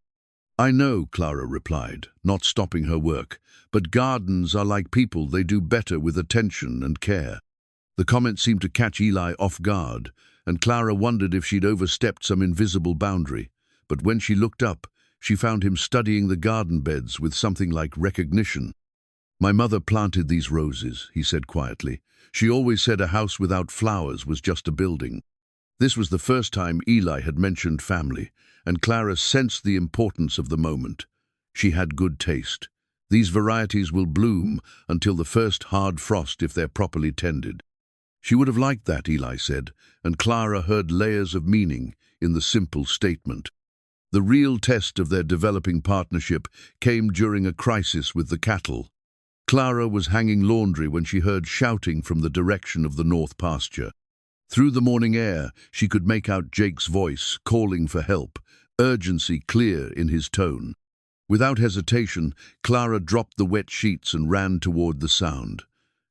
"I know," Clara replied, not stopping her work, "but gardens are like people, they do better with attention and care." The comment seemed to catch Eli off guard, and Clara wondered if she'd overstepped some invisible boundary. But when she looked up, she found him studying the garden beds with something like recognition. "My mother planted these roses," he said quietly. "She always said a house without flowers was just a building." This was the first time Eli had mentioned family, and Clara sensed the importance of the moment. She had good taste. These varieties will bloom until the first hard frost if they're properly tended. She would have liked that, Eli said, and Clara heard layers of meaning in the simple statement. The real test of their developing partnership came during a crisis with the cattle. Clara was hanging laundry when she heard shouting from the direction of the north pasture. Through the morning air, she could make out Jake's voice, calling for help, urgency clear in his tone. Without hesitation, Clara dropped the wet sheets and ran toward the sound.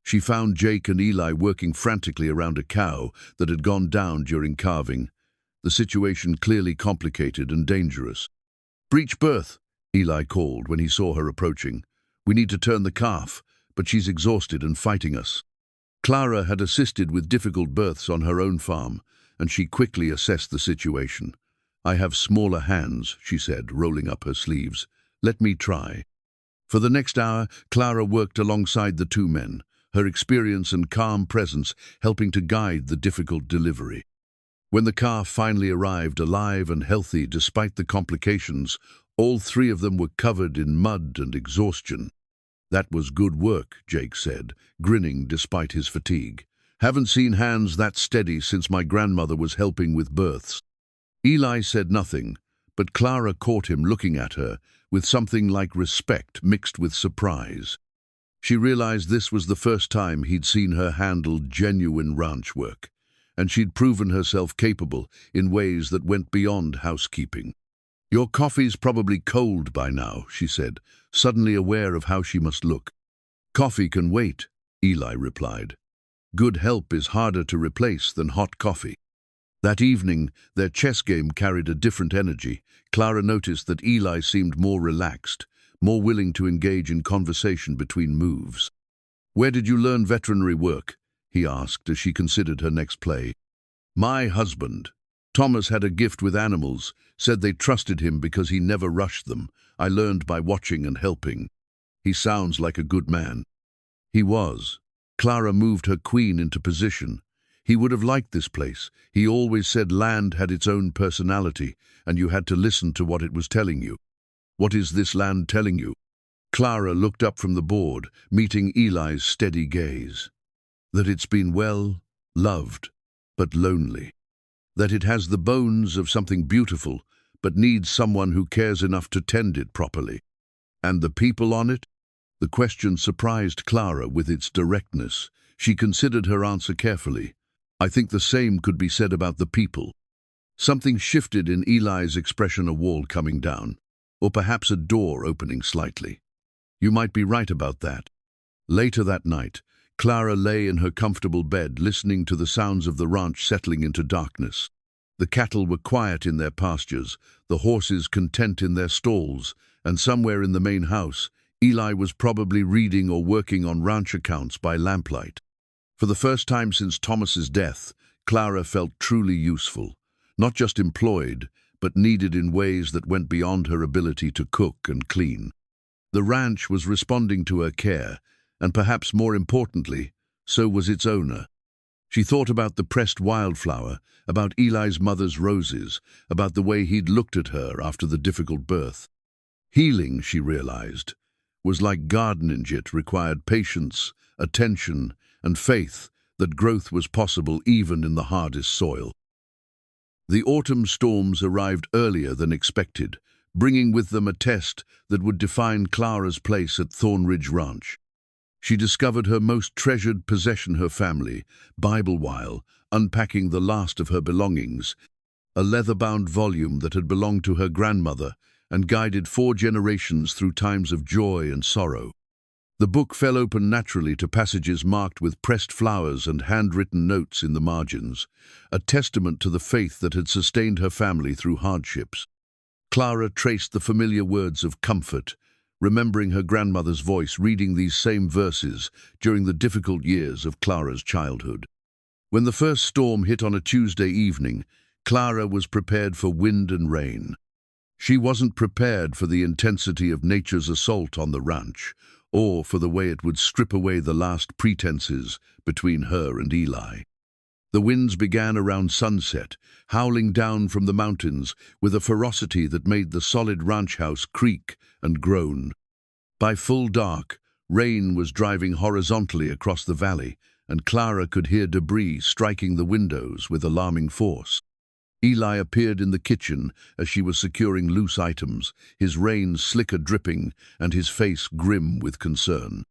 She found Jake and Eli working frantically around a cow that had gone down during calving. The situation clearly complicated and dangerous. "Breech birth," Eli called when he saw her approaching. "We need to turn the calf, but she's exhausted and fighting us." Clara had assisted with difficult births on her own farm, and she quickly assessed the situation. "I have smaller hands," she said, rolling up her sleeves. "Let me try." For the next hour, Clara worked alongside the two men, her experience and calm presence helping to guide the difficult delivery. When the calf finally arrived alive and healthy despite the complications, all three of them were covered in mud and exhaustion. "That was good work," Jake said, grinning despite his fatigue. "Haven't seen hands that steady since my grandmother was helping with births." Eli said nothing, but Clara caught him looking at her with something like respect mixed with surprise. She realized this was the first time he'd seen her handle genuine ranch work, and she'd proven herself capable in ways that went beyond housekeeping. "Your coffee's probably cold by now," she said, suddenly aware of how she must look. "Coffee can wait," Eli replied. "Good help is harder to replace than hot coffee." That evening, their chess game carried a different energy. Clara noticed that Eli seemed more relaxed, more willing to engage in conversation between moves. "Where did you learn veterinary work?" he asked as she considered her next play. "My husband. Thomas had a gift with animals, said they trusted him because he never rushed them. I learned by watching and helping. He sounds like a good man." He was. Clara moved her queen into position. He would have liked this place. He always said land had its own personality, and you had to listen to what it was telling you. "What is this land telling you?" Clara looked up from the board, meeting Eli's steady gaze. "That it's been well, loved, but lonely. That it has the bones of something beautiful, but needs someone who cares enough to tend it properly." "And the people on it?" The question surprised Clara with its directness. She considered her answer carefully. "I think the same could be said about the people." Something shifted in Eli's expression, a wall coming down, or perhaps a door opening slightly. "You might be right about that." Later that night, Clara lay in her comfortable bed, listening to the sounds of the ranch settling into darkness. The cattle were quiet in their pastures, the horses content in their stalls, and somewhere in the main house, Eli was probably reading or working on ranch accounts by lamplight. For the first time since Thomas's death, Clara felt truly useful, not just employed, but needed in ways that went beyond her ability to cook and clean. The ranch was responding to her care, and perhaps more importantly, so was its owner. She thought about the pressed wildflower, about Eli's mother's roses, about the way he'd looked at her after the difficult birth. Healing, she realized, was like gardening. It required patience, attention, and faith that growth was possible even in the hardest soil. The autumn storms arrived earlier than expected, bringing with them a test that would define Clara's place at Thorn Ridge Ranch. She discovered her most treasured possession, her family, Bible, while unpacking the last of her belongings, a leather-bound volume that had belonged to her grandmother and guided 4 generations through times of joy and sorrow. The book fell open naturally to passages marked with pressed flowers and handwritten notes in the margins, a testament to the faith that had sustained her family through hardships. Clara traced the familiar words of comfort, remembering her grandmother's voice reading these same verses during the difficult years of Clara's childhood. When the first storm hit on a Tuesday evening, Clara was prepared for wind and rain. She wasn't prepared for the intensity of nature's assault on the ranch, or for the way it would strip away the last pretenses between her and Eli. The winds began around sunset, howling down from the mountains with a ferocity that made the solid ranch house creak and groan. By full dark, rain was driving horizontally across the valley, and Clara could hear debris striking the windows with alarming force. Eli appeared in the kitchen as she was securing loose items, his reins slicker dripping and his face grim with concern.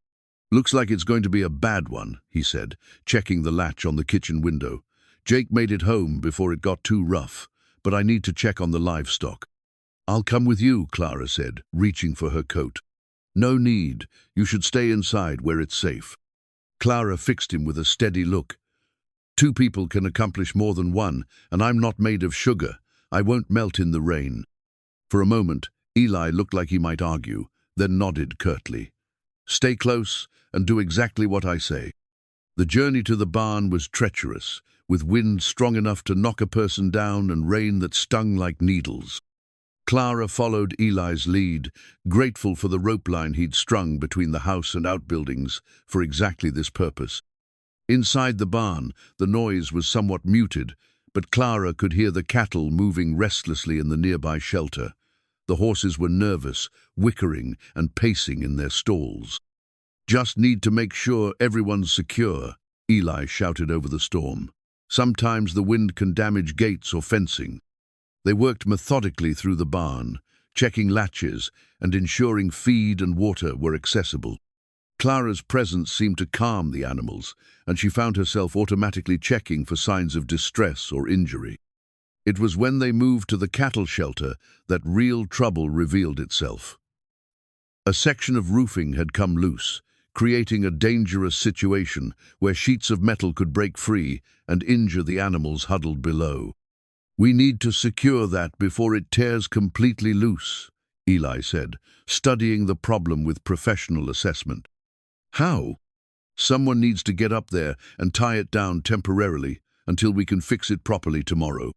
"Looks like it's going to be a bad one," he said, checking the latch on the kitchen window. "Jake made it home before it got too rough, but I need to check on the livestock." "I'll come with you," Clara said, reaching for her coat. "No need. You should stay inside where it's safe." Clara fixed him with a steady look. "Two people can accomplish more than one, and I'm not made of sugar. I won't melt in the rain." For a moment, Eli looked like he might argue, then nodded curtly. "Stay close and do exactly what I say." The journey to the barn was treacherous, with wind strong enough to knock a person down and rain that stung like needles. Clara followed Eli's lead, grateful for the rope line he'd strung between the house and outbuildings for exactly this purpose. Inside the barn, the noise was somewhat muted, but Clara could hear the cattle moving restlessly in the nearby shelter. The horses were nervous, whickering and pacing in their stalls. "Just need to make sure everyone's secure," Eli shouted over the storm. "Sometimes the wind can damage gates or fencing." They worked methodically through the barn, checking latches and ensuring feed and water were accessible. Clara's presence seemed to calm the animals, and she found herself automatically checking for signs of distress or injury. It was when they moved to the cattle shelter that real trouble revealed itself. A section of roofing had come loose, creating a dangerous situation where sheets of metal could break free and injure the animals huddled below. "We need to secure that before it tears completely loose," Eli said, studying the problem with professional assessment. "How?" "Someone needs to get up there and tie it down temporarily until we can fix it properly tomorrow."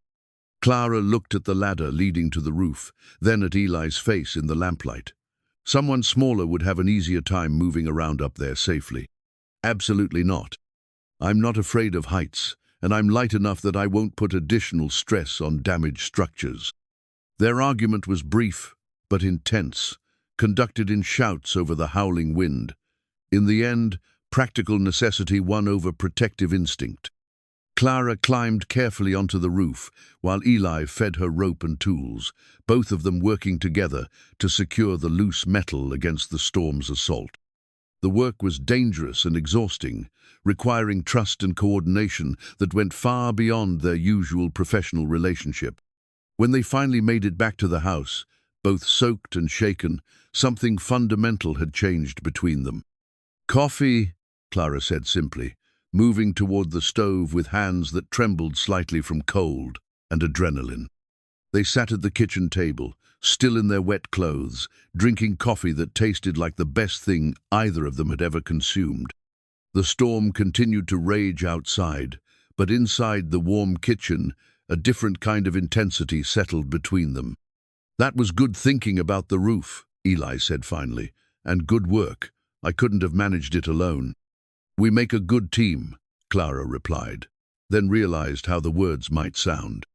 Clara looked at the ladder leading to the roof, then at Eli's face in the lamplight. "Someone smaller would have an easier time moving around up there safely." "Absolutely not. I'm not afraid of heights, and I'm light enough that I won't put additional stress on damaged structures." Their argument was brief but intense, conducted in shouts over the howling wind. In the end, practical necessity won over protective instinct. Clara climbed carefully onto the roof, while Eli fed her rope and tools, both of them working together to secure the loose metal against the storm's assault. The work was dangerous and exhausting, requiring trust and coordination that went far beyond their usual professional relationship. When they finally made it back to the house, both soaked and shaken, something fundamental had changed between them. "Coffee," Clara said simply, moving toward the stove with hands that trembled slightly from cold and adrenaline. They sat at the kitchen table, still in their wet clothes, drinking coffee that tasted like the best thing either of them had ever consumed. The storm continued to rage outside, but inside the warm kitchen, a different kind of intensity settled between them. "That was good thinking about the roof," Eli said finally, "and good work. I couldn't have managed it alone." "We make a good team," Clara replied, then realized how the words might sound.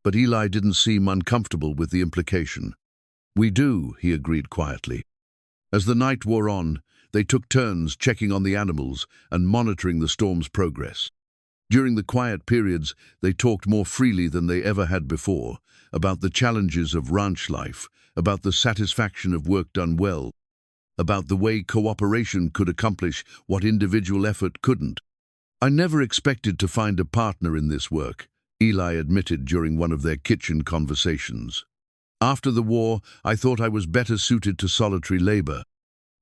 But Eli didn't seem uncomfortable with the implication. "We do," he agreed quietly. As the night wore on, they took turns checking on the animals and monitoring the storm's progress. During the quiet periods, they talked more freely than they ever had before, about the challenges of ranch life, about the satisfaction of work done well, about the way cooperation could accomplish what individual effort couldn't. "I never expected to find a partner in this work," Eli admitted during one of their kitchen conversations. "After the war, I thought I was better suited to solitary labor."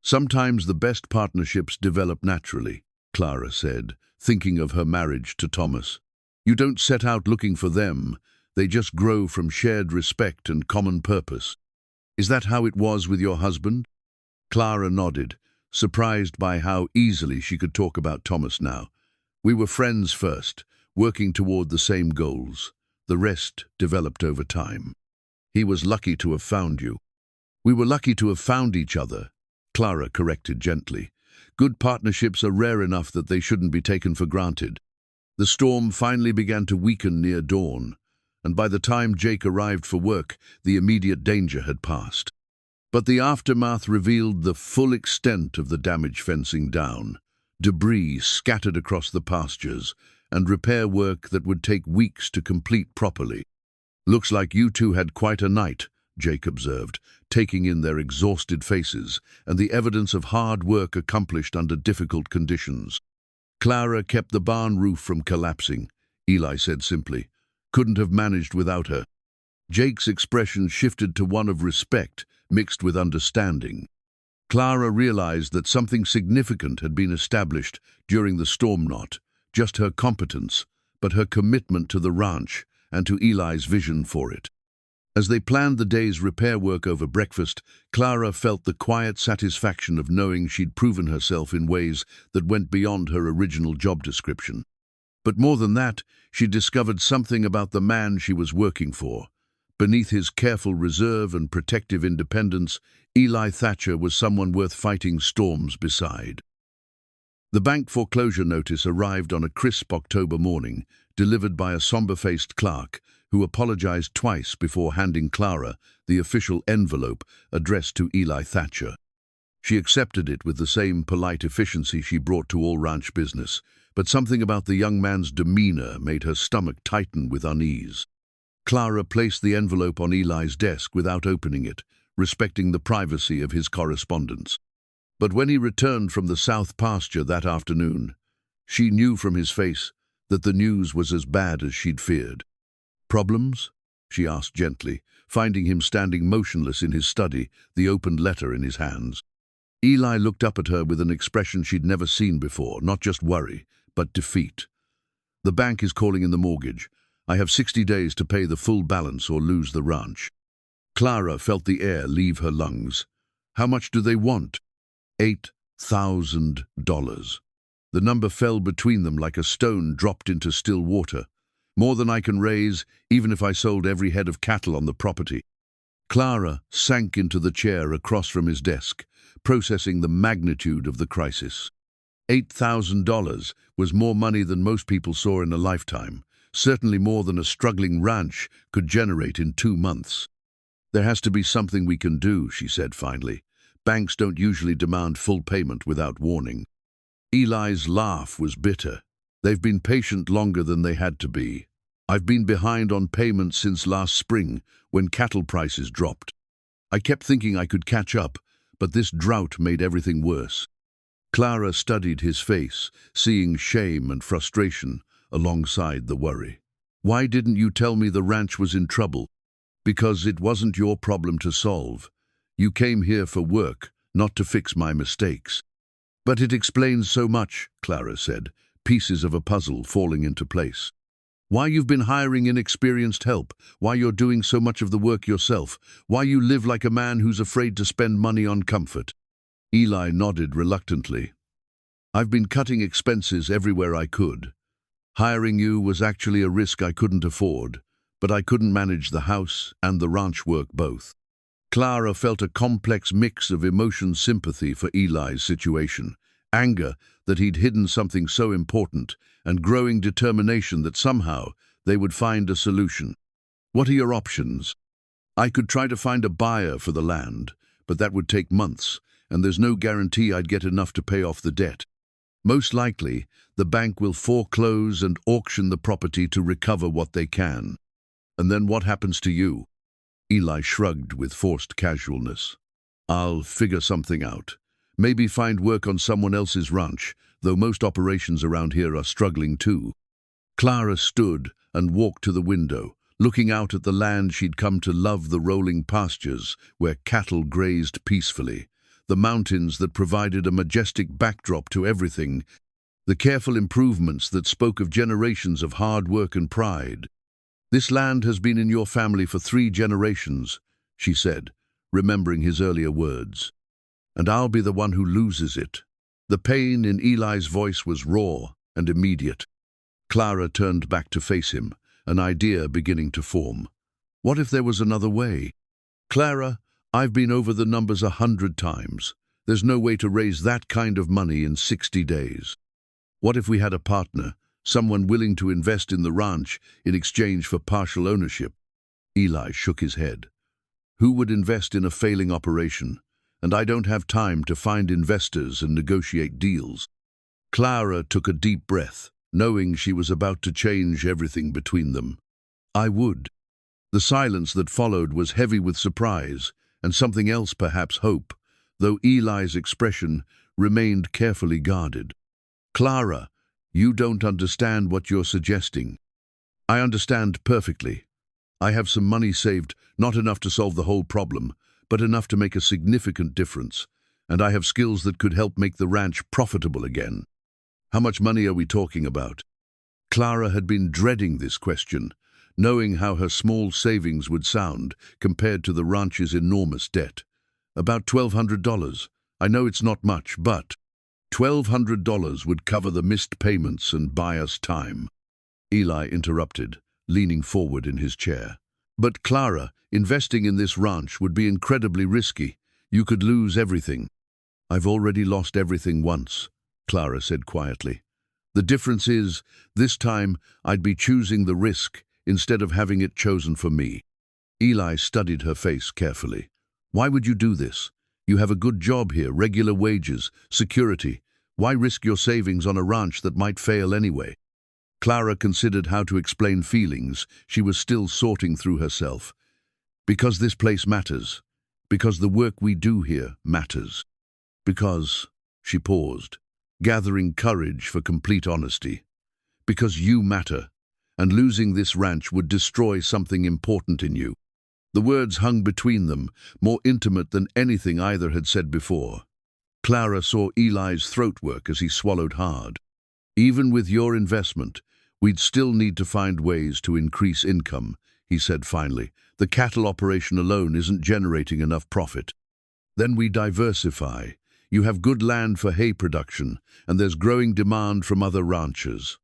"Sometimes the best partnerships develop naturally," Clara said, thinking of her marriage to Thomas. "You don't set out looking for them, they just grow from shared respect and common purpose." "Is that how it was with your husband?" Clara nodded, surprised by how easily she could talk about Thomas now. "We were friends first, working toward the same goals. The rest developed over time." "He was lucky to have found you." "We were lucky to have found each other," Clara corrected gently. "Good partnerships are rare enough that they shouldn't be taken for granted." The storm finally began to weaken near dawn, and by the time Jake arrived for work, the immediate danger had passed. But the aftermath revealed the full extent of the damage fencing down, debris scattered across the pastures, and repair work that would take weeks to complete properly. "Looks like you two had quite a night," Jake observed, taking in their exhausted faces and the evidence of hard work accomplished under difficult conditions. "Clara kept the barn roof from collapsing," Eli said simply. "Couldn't have managed without her." Jake's expression shifted to one of respect, mixed with understanding. Clara realized that something significant had been established during the storm, not just her competence, but her commitment to the ranch and to Eli's vision for it. As they planned the day's repair work over breakfast, Clara felt the quiet satisfaction of knowing she'd proven herself in ways that went beyond her original job description. But more than that, she discovered something about the man she was working for. Beneath his careful reserve and protective independence, Eli Thatcher was someone worth fighting storms beside. The bank foreclosure notice arrived on a crisp October morning, delivered by a somber-faced clerk who apologized twice before handing Clara the official envelope addressed to Eli Thatcher. She accepted it with the same polite efficiency she brought to all ranch business, but something about the young man's demeanor made her stomach tighten with unease. Clara placed the envelope on Eli's desk without opening it, respecting the privacy of his correspondence. But when he returned from the south pasture that afternoon, she knew from his face that the news was as bad as she'd feared. "Problems?" she asked gently, finding him standing motionless in his study, the opened letter in his hands. Eli looked up at her with an expression she'd never seen before, not just worry, but defeat. "The bank is calling in the mortgage. I have 60 days to pay the full balance or lose the ranch." Clara felt the air leave her lungs. "How much do they want?" $8,000. The number fell between them like a stone dropped into still water. "More than I can raise, even if I sold every head of cattle on the property." Clara sank into the chair across from his desk, processing the magnitude of the crisis. $8,000 was more money than most people saw in a lifetime, certainly more than a struggling ranch could generate in 2 months. "There has to be something we can do," she said finally. "Banks don't usually demand full payment without warning." Eli's laugh was bitter. "They've been patient longer than they had to be. I've been behind on payments since last spring when cattle prices dropped. I kept thinking I could catch up, but this drought made everything worse." Clara studied his face, seeing shame and frustration alongside the worry. "Why didn't you tell me the ranch was in trouble?" "Because it wasn't your problem to solve. You came here for work, not to fix my mistakes." "But it explains so much," Clara said, pieces of a puzzle falling into place. "Why you've been hiring inexperienced help, why you're doing so much of the work yourself, why you live like a man who's afraid to spend money on comfort." Eli nodded reluctantly. "I've been cutting expenses everywhere I could. Hiring you was actually a risk I couldn't afford, but I couldn't manage the house and the ranch work both." Clara felt a complex mix of emotion, sympathy for Eli's situation, anger that he'd hidden something so important, and growing determination that somehow they would find a solution. "What are your options?" "I could try to find a buyer for the land, but that would take months, and there's no guarantee I'd get enough to pay off the debt. Most likely, the bank will foreclose and auction the property to recover what they can." "And then what happens to you?" Eli shrugged with forced casualness. "I'll figure something out. Maybe find work on someone else's ranch, though most operations around here are struggling too." Clara stood and walked to the window, looking out at the land she'd come to love, the rolling pastures where cattle grazed peacefully, the mountains that provided a majestic backdrop to everything, the careful improvements that spoke of generations of hard work and pride. "This land has been in your family for 3 generations, she said, remembering his earlier words. "And I'll be the one who loses it." The pain in Eli's voice was raw and immediate. Clara turned back to face him, an idea beginning to form. What if there was another way? "Clara, I've been over the numbers 100 times. There's no way to raise that kind of money in 60 days. What if we had a partner, someone willing to invest in the ranch in exchange for partial ownership?" Eli shook his head. Who would invest in a failing operation? And I don't have time to find investors and negotiate deals. Clara took a deep breath, knowing she was about to change everything between them. I would. The silence that followed was heavy with surprise, and something else, perhaps hope, though Eli's expression remained carefully guarded. Clara, you don't understand what you're suggesting. I understand perfectly. I have some money saved, not enough to solve the whole problem, but enough to make a significant difference, and I have skills that could help make the ranch profitable again. How much money are we talking about? Clara had been dreading this question, knowing how her small savings would sound compared to the ranch's enormous debt. About $1,200. I know it's not much, but $1,200 would cover the missed payments and buy us time. Eli interrupted, leaning forward in his chair. But Clara, investing in this ranch would be incredibly risky. You could lose everything. I've already lost everything once, Clara said quietly. The difference is, this time I'd be choosing the risk instead of having it chosen for me. Eli studied her face carefully. Why would you do this? You have a good job here, regular wages, security. Why risk your savings on a ranch that might fail anyway? Clara considered how to explain feelings she was still sorting through herself. Because this place matters. Because the work we do here matters. Because, she paused, gathering courage for complete honesty. Because you matter, and losing this ranch would destroy something important in you. The words hung between them, more intimate than anything either had said before. Clara saw Eli's throat work as he swallowed hard. Even with your investment, we'd still need to find ways to increase income, he said finally. The cattle operation alone isn't generating enough profit. Then we diversify. You have good land for hay production, and there's growing demand from other ranchers.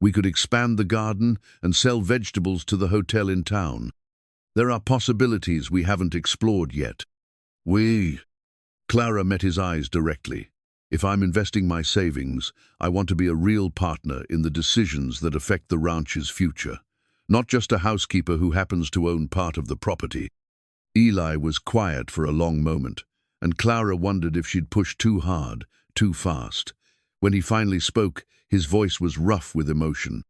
We could expand the garden and sell vegetables to the hotel in town. There are possibilities we haven't explored yet. Clara met his eyes directly. If I'm investing my savings, I want to be a real partner in the decisions that affect the ranch's future, not just a housekeeper who happens to own part of the property. Eli was quiet for a long moment, and Clara wondered if she'd pushed too hard, too fast. When he finally spoke, his voice was rough with emotion.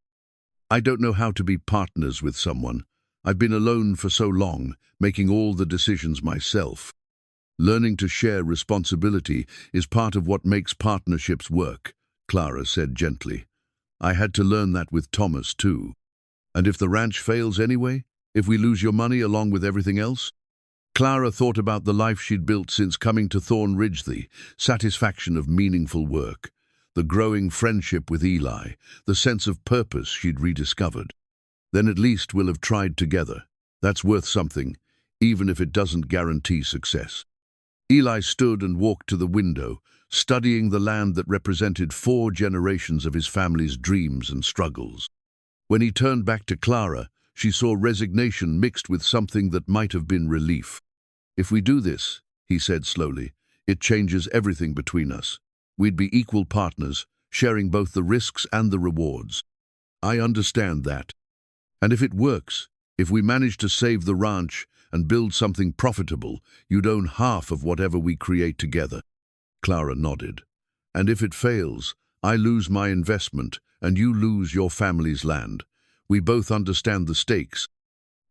I don't know how to be partners with someone. I've been alone for so long, making all the decisions myself. Learning to share responsibility is part of what makes partnerships work, Clara said gently. I had to learn that with Thomas too. And if the ranch fails anyway? If we lose your money along with everything else? Clara thought about the life she'd built since coming to Thorn Ridge, the satisfaction of meaningful work, the growing friendship with Eli, the sense of purpose she'd rediscovered. Then at least we'll have tried together. That's worth something, even if it doesn't guarantee success. Eli stood and walked to the window, studying the land that represented 4 generations of his family's dreams and struggles. When he turned back to Clara, she saw resignation mixed with something that might have been relief. If we do this, he said slowly, it changes everything between us. We'd be equal partners, sharing both the risks and the rewards. I understand that. And if it works, if we manage to save the ranch and build something profitable, you'd own half of whatever we create together. Clara nodded. And if it fails, I lose my investment and you lose your family's land. We both understand the stakes.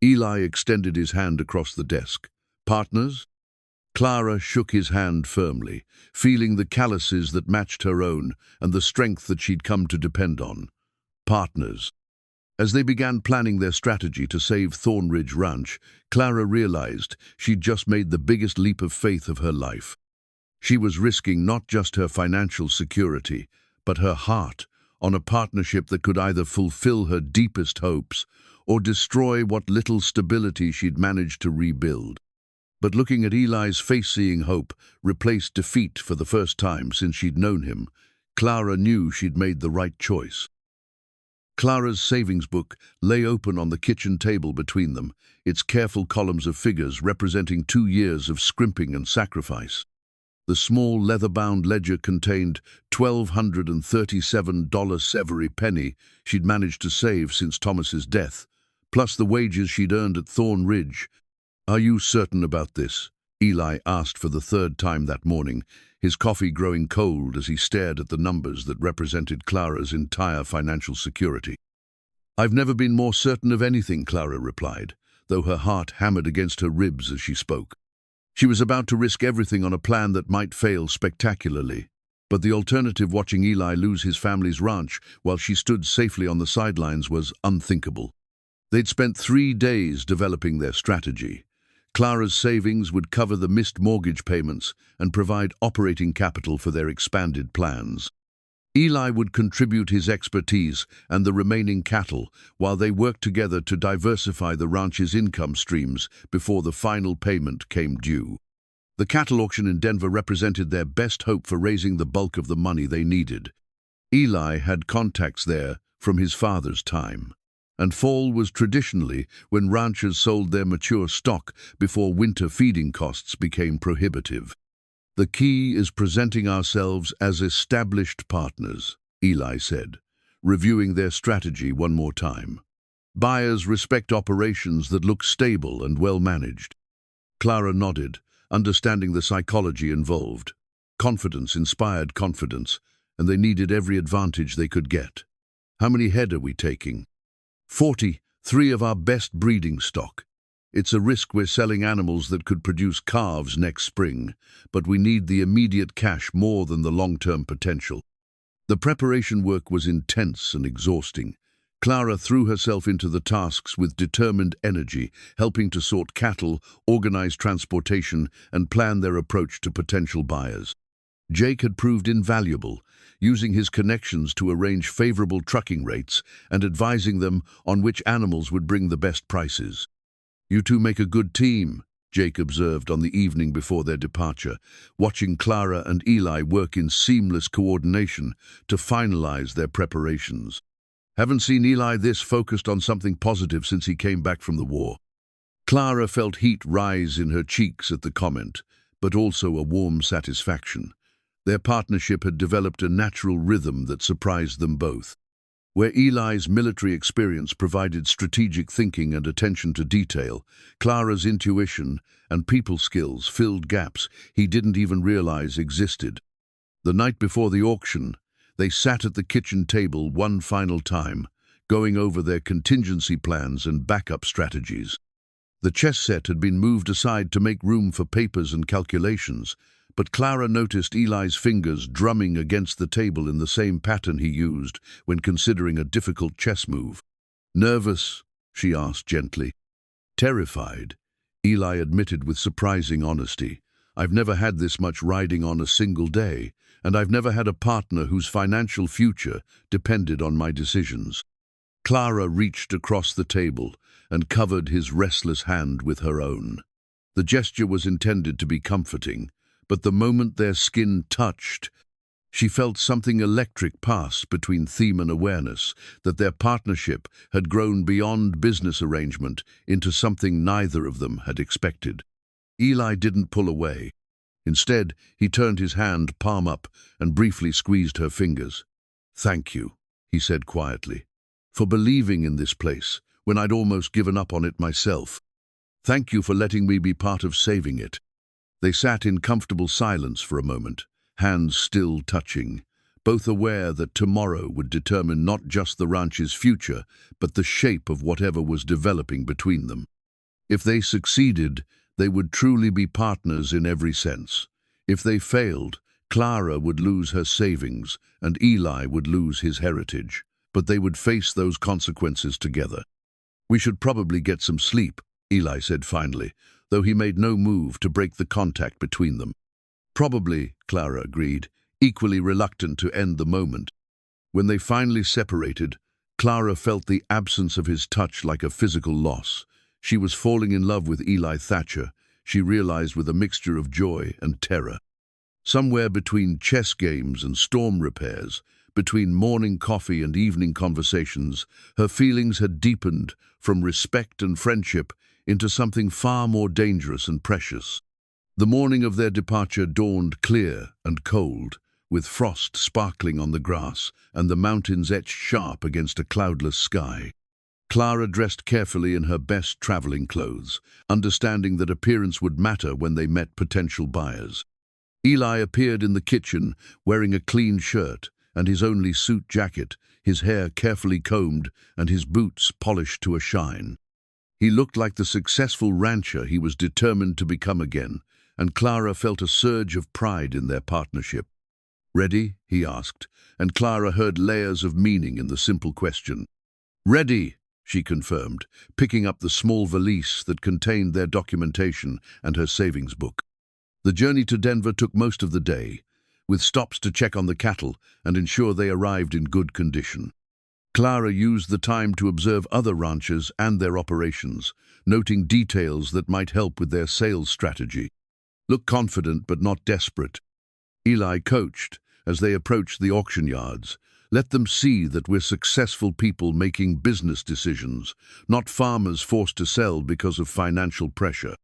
Eli extended his hand across the desk. Partners? Clara shook his hand firmly, feeling the calluses that matched her own and the strength that she'd come to depend on. Partners. As they began planning their strategy to save Thorn Ridge Ranch, Clara realized she'd just made the biggest leap of faith of her life. She was risking not just her financial security, but her heart on a partnership that could either fulfill her deepest hopes or destroy what little stability she'd managed to rebuild. But looking at Eli's face, seeing hope replaced defeat for the first time since she'd known him, Clara knew she'd made the right choice. Clara's savings book lay open on the kitchen table between them, its careful columns of figures representing 2 years of scrimping and sacrifice. The small leather-bound ledger contained $1,237 every penny she'd managed to save since Thomas's death, plus the wages she'd earned at Thorn Ridge. "Are you certain about this?" Eli asked for the third time that morning, his coffee growing cold as he stared at the numbers that represented Clara's entire financial security. "I've never been more certain of anything," Clara replied, though her heart hammered against her ribs as she spoke. She was about to risk everything on a plan that might fail spectacularly. But the alternative, watching Eli lose his family's ranch while she stood safely on the sidelines, was unthinkable. They'd spent 3 days developing their strategy. Clara's savings would cover the missed mortgage payments and provide operating capital for their expanded plans. Eli would contribute his expertise and the remaining cattle while they worked together to diversify the ranch's income streams before the final payment came due. The cattle auction in Denver represented their best hope for raising the bulk of the money they needed. Eli had contacts there from his father's time, and fall was traditionally when ranchers sold their mature stock before winter feeding costs became prohibitive. "The key is presenting ourselves as established partners," Eli said, reviewing their strategy one more time. "Buyers respect operations that look stable and well managed." Clara nodded, understanding the psychology involved. Confidence inspired confidence, and they needed every advantage they could get. "How many head are we taking?" 40, 3 of our best breeding stock. It's a risk we're selling animals that could produce calves next spring, but we need the immediate cash more than the long-term potential." The preparation work was intense and exhausting. Clara threw herself into the tasks with determined energy, helping to sort cattle, organize transportation, and plan their approach to potential buyers. Jake had proved invaluable, using his connections to arrange favorable trucking rates and advising them on which animals would bring the best prices. "You two make a good team," Jake observed on the evening before their departure, watching Clara and Eli work in seamless coordination to finalize their preparations. "Haven't seen Eli this focused on something positive since he came back from the war." Clara felt heat rise in her cheeks at the comment, but also a warm satisfaction. Their partnership had developed a natural rhythm that surprised them both. Where Eli's military experience provided strategic thinking and attention to detail, Clara's intuition and people skills filled gaps he didn't even realize existed. The night before the auction, they sat at the kitchen table one final time, going over their contingency plans and backup strategies. The chess set had been moved aside to make room for papers and calculations, but Clara noticed Eli's fingers drumming against the table in the same pattern he used when considering a difficult chess move. "Nervous?" she asked gently. "Terrified," Eli admitted with surprising honesty. "I've never had this much riding on a single day, and I've never had a partner whose financial future depended on my decisions." Clara reached across the table and covered his restless hand with her own. The gesture was intended to be comforting, but the moment their skin touched, she felt something electric pass between theme and awareness, that their partnership had grown beyond business arrangement into something neither of them had expected. Eli didn't pull away. Instead, he turned his hand palm up and briefly squeezed her fingers. "Thank you," he said quietly, "for believing in this place when I'd almost given up on it myself. Thank you for letting me be part of saving it." They sat in comfortable silence for a moment, hands still touching, both aware that tomorrow would determine not just the ranch's future, but the shape of whatever was developing between them. If they succeeded, they would truly be partners in every sense. If they failed, Clara would lose her savings and Eli would lose his heritage, but they would face those consequences together. "We should probably get some sleep," Eli said finally, though he made no move to break the contact between them. "Probably," Clara agreed, equally reluctant to end the moment. When they finally separated, Clara felt the absence of his touch like a physical loss. She was falling in love with Eli Thatcher, she realized, with a mixture of joy and terror. Somewhere between chess games and storm repairs, between morning coffee and evening conversations, her feelings had deepened from respect and friendship into something far more dangerous and precious. The morning of their departure dawned clear and cold, with frost sparkling on the grass and the mountains etched sharp against a cloudless sky. Clara dressed carefully in her best traveling clothes, understanding that appearance would matter when they met potential buyers. Eli appeared in the kitchen, wearing a clean shirt and his only suit jacket, his hair carefully combed and his boots polished to a shine. He looked like the successful rancher he was determined to become again, and Clara felt a surge of pride in their partnership. "Ready?" he asked, and Clara heard layers of meaning in the simple question. "Ready," she confirmed, picking up the small valise that contained their documentation and her savings book. The journey to Denver took most of the day, with stops to check on the cattle and ensure they arrived in good condition. Clara used the time to observe other ranchers and their operations, noting details that might help with their sales strategy. "Look confident but not desperate," Eli coached as they approached the auction yards. "Let them see that we're successful people making business decisions, not farmers forced to sell because of financial pressure."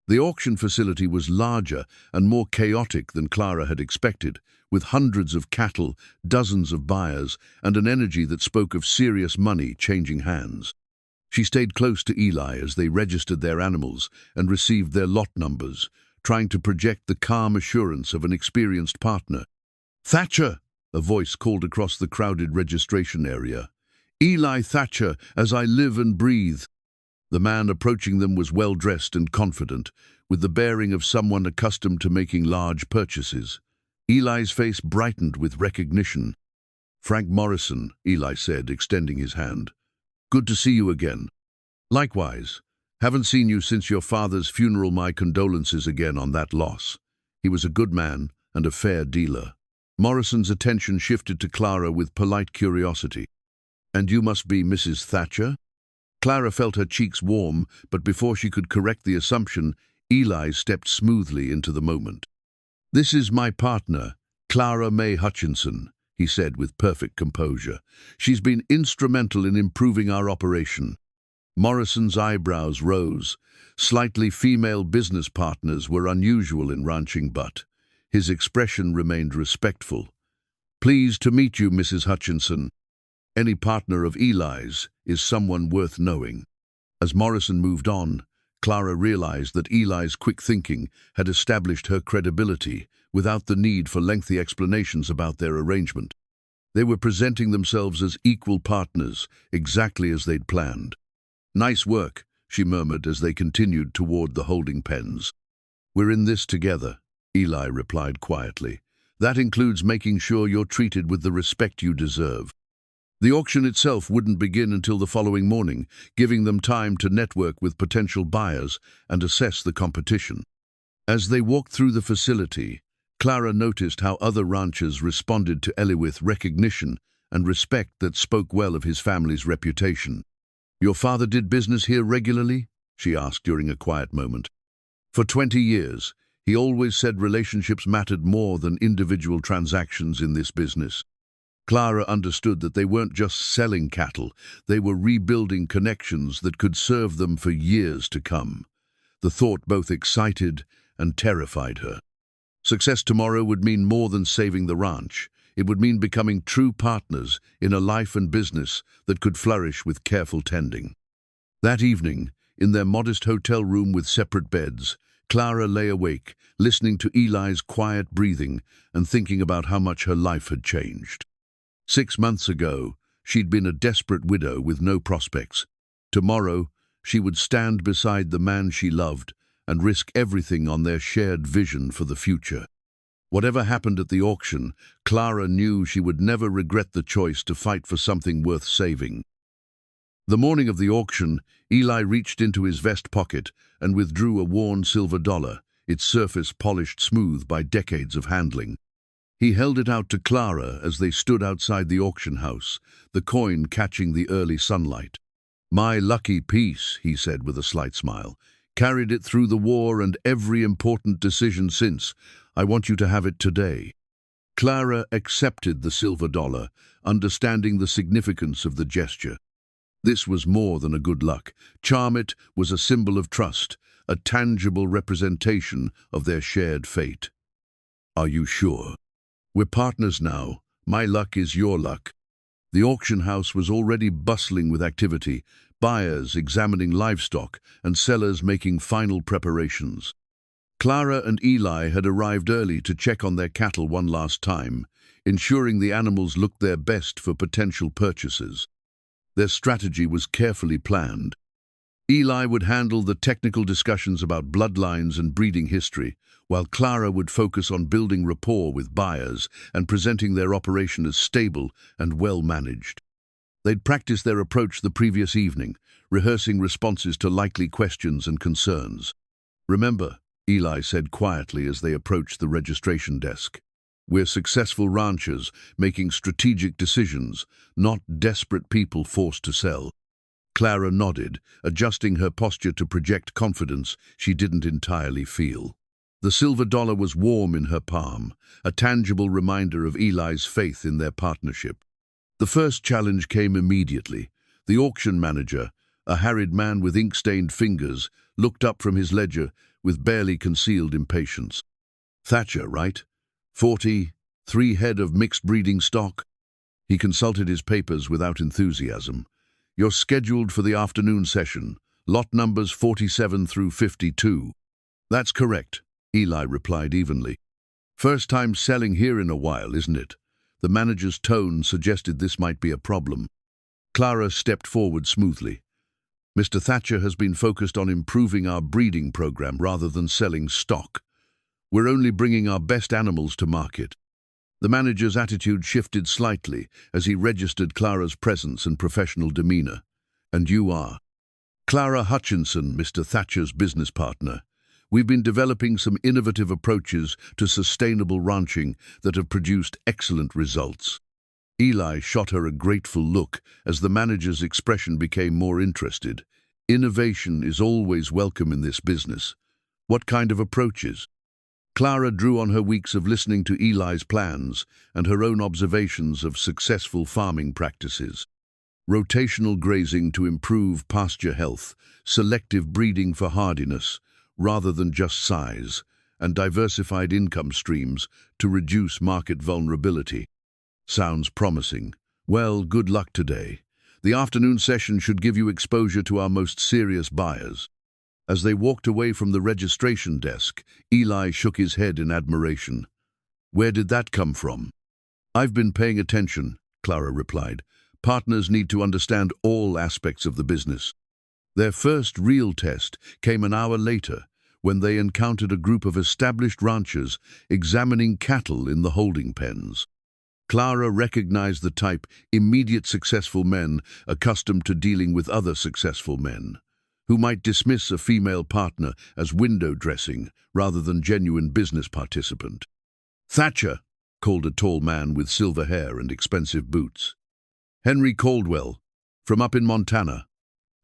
The auction facility was larger and more chaotic than Clara had expected, with hundreds of cattle, dozens of buyers, and an energy that spoke of serious money changing hands. She stayed close to Eli as they registered their animals and received their lot numbers, trying to project the calm assurance of an experienced partner. "Thatcher!" a voice called across the crowded registration area. "Eli Thatcher, as I live and breathe." The man approaching them was well-dressed and confident, with the bearing of someone accustomed to making large purchases. Eli's face brightened with recognition. "Frank Morrison," Eli said, extending his hand. "Good to see you again." "Likewise. Haven't seen you since your father's funeral. My condolences again on that loss. He was a good man and a fair dealer." Morrison's attention shifted to Clara with polite curiosity. "And you must be Mrs. Thatcher?" Clara felt her cheeks warm, but before she could correct the assumption, Eli stepped smoothly into the moment. "This is my partner, Clara Mae Hutchinson," he said with perfect composure. "She's been instrumental in improving our operation." Morrison's eyebrows rose. Slightly female business partners were unusual in ranching, but his expression remained respectful. "Pleased to meet you, Mrs. Hutchinson. Any partner of Eli's is someone worth knowing." As Morrison moved on, Clara realized that Eli's quick thinking had established her credibility without the need for lengthy explanations about their arrangement. They were presenting themselves as equal partners, exactly as they'd planned. "Nice work," she murmured as they continued toward the holding pens. "We're in this together," Eli replied quietly. "That includes making sure you're treated with the respect you deserve." The auction itself wouldn't begin until the following morning, giving them time to network with potential buyers and assess the competition. As they walked through the facility, Clara noticed how other ranchers responded to Eli with recognition and respect that spoke well of his family's reputation. "Your father did business here regularly?" she asked during a quiet moment. "For 20 years, he always said relationships mattered more than individual transactions in this business." Clara understood that they weren't just selling cattle, they were rebuilding connections that could serve them for years to come. The thought both excited and terrified her. Success tomorrow would mean more than saving the ranch. It would mean becoming true partners in a life and business that could flourish with careful tending. That evening, in their modest hotel room with separate beds, Clara lay awake, listening to Eli's quiet breathing and thinking about how much her life had changed. 6 months ago, she'd been a desperate widow with no prospects. Tomorrow, she would stand beside the man she loved and risk everything on their shared vision for the future. Whatever happened at the auction, Clara knew she would never regret the choice to fight for something worth saving. The morning of the auction, Eli reached into his vest pocket and withdrew a worn silver dollar, its surface polished smooth by decades of handling. He held it out to Clara as they stood outside the auction house, the coin catching the early sunlight. "My lucky piece," he said with a slight smile. "Carried it through the war and every important decision since. I want you to have it today." Clara accepted the silver dollar, understanding the significance of the gesture. This was more than a good luck. Charm it was a symbol of trust, a tangible representation of their shared fate. "Are you sure? We're partners now. My luck is your luck." The auction house was already bustling with activity, buyers examining livestock, and sellers making final preparations. Clara and Eli had arrived early to check on their cattle one last time, ensuring the animals looked their best for potential purchasers. Their strategy was carefully planned. Eli would handle the technical discussions about bloodlines and breeding history, while Clara would focus on building rapport with buyers and presenting their operation as stable and well-managed. They'd practiced their approach the previous evening, rehearsing responses to likely questions and concerns. "Remember," Eli said quietly as they approached the registration desk, "we're successful ranchers making strategic decisions, not desperate people forced to sell." Clara nodded, adjusting her posture to project confidence she didn't entirely feel. The silver dollar was warm in her palm, a tangible reminder of Eli's faith in their partnership. The first challenge came immediately. The auction manager, a harried man with ink-stained fingers, looked up from his ledger with barely concealed impatience. "Thatcher, right? 40, 3 head of mixed breeding stock?" He consulted his papers without enthusiasm. "You're scheduled for the afternoon session, lot numbers 47 through 52. "That's correct," Eli replied evenly. "First time selling here in a while, isn't it?" The manager's tone suggested this might be a problem. Clara stepped forward smoothly. "Mr. Thatcher has been focused on improving our breeding program rather than selling stock. We're only bringing our best animals to market." The manager's attitude shifted slightly as he registered Clara's presence and professional demeanor. "And you are?" "Clara Hutchinson, Mr. Thatcher's business partner. We've been developing some innovative approaches to sustainable ranching that have produced excellent results." Eli shot her a grateful look as the manager's expression became more interested. "Innovation is always welcome in this business. What kind of approaches?" Clara drew on her weeks of listening to Eli's plans and her own observations of successful farming practices. Rotational grazing to improve pasture health, selective breeding for hardiness, rather than just size, and diversified income streams to reduce market vulnerability. Sounds promising. Well, good luck today. The afternoon session should give you exposure to our most serious buyers. As they walked away from the registration desk, Eli shook his head in admiration. "Where did that come from?" "I've been paying attention," Clara replied. "Partners need to understand all aspects of the business." Their first real test came an hour later, when they encountered a group of established ranchers examining cattle in the holding pens. Clara recognized the type, immediate successful men accustomed to dealing with other successful men, who might dismiss a female partner as window dressing rather than genuine business participant. "Thatcher," called a tall man with silver hair and expensive boots. "Henry Caldwell, from up in Montana.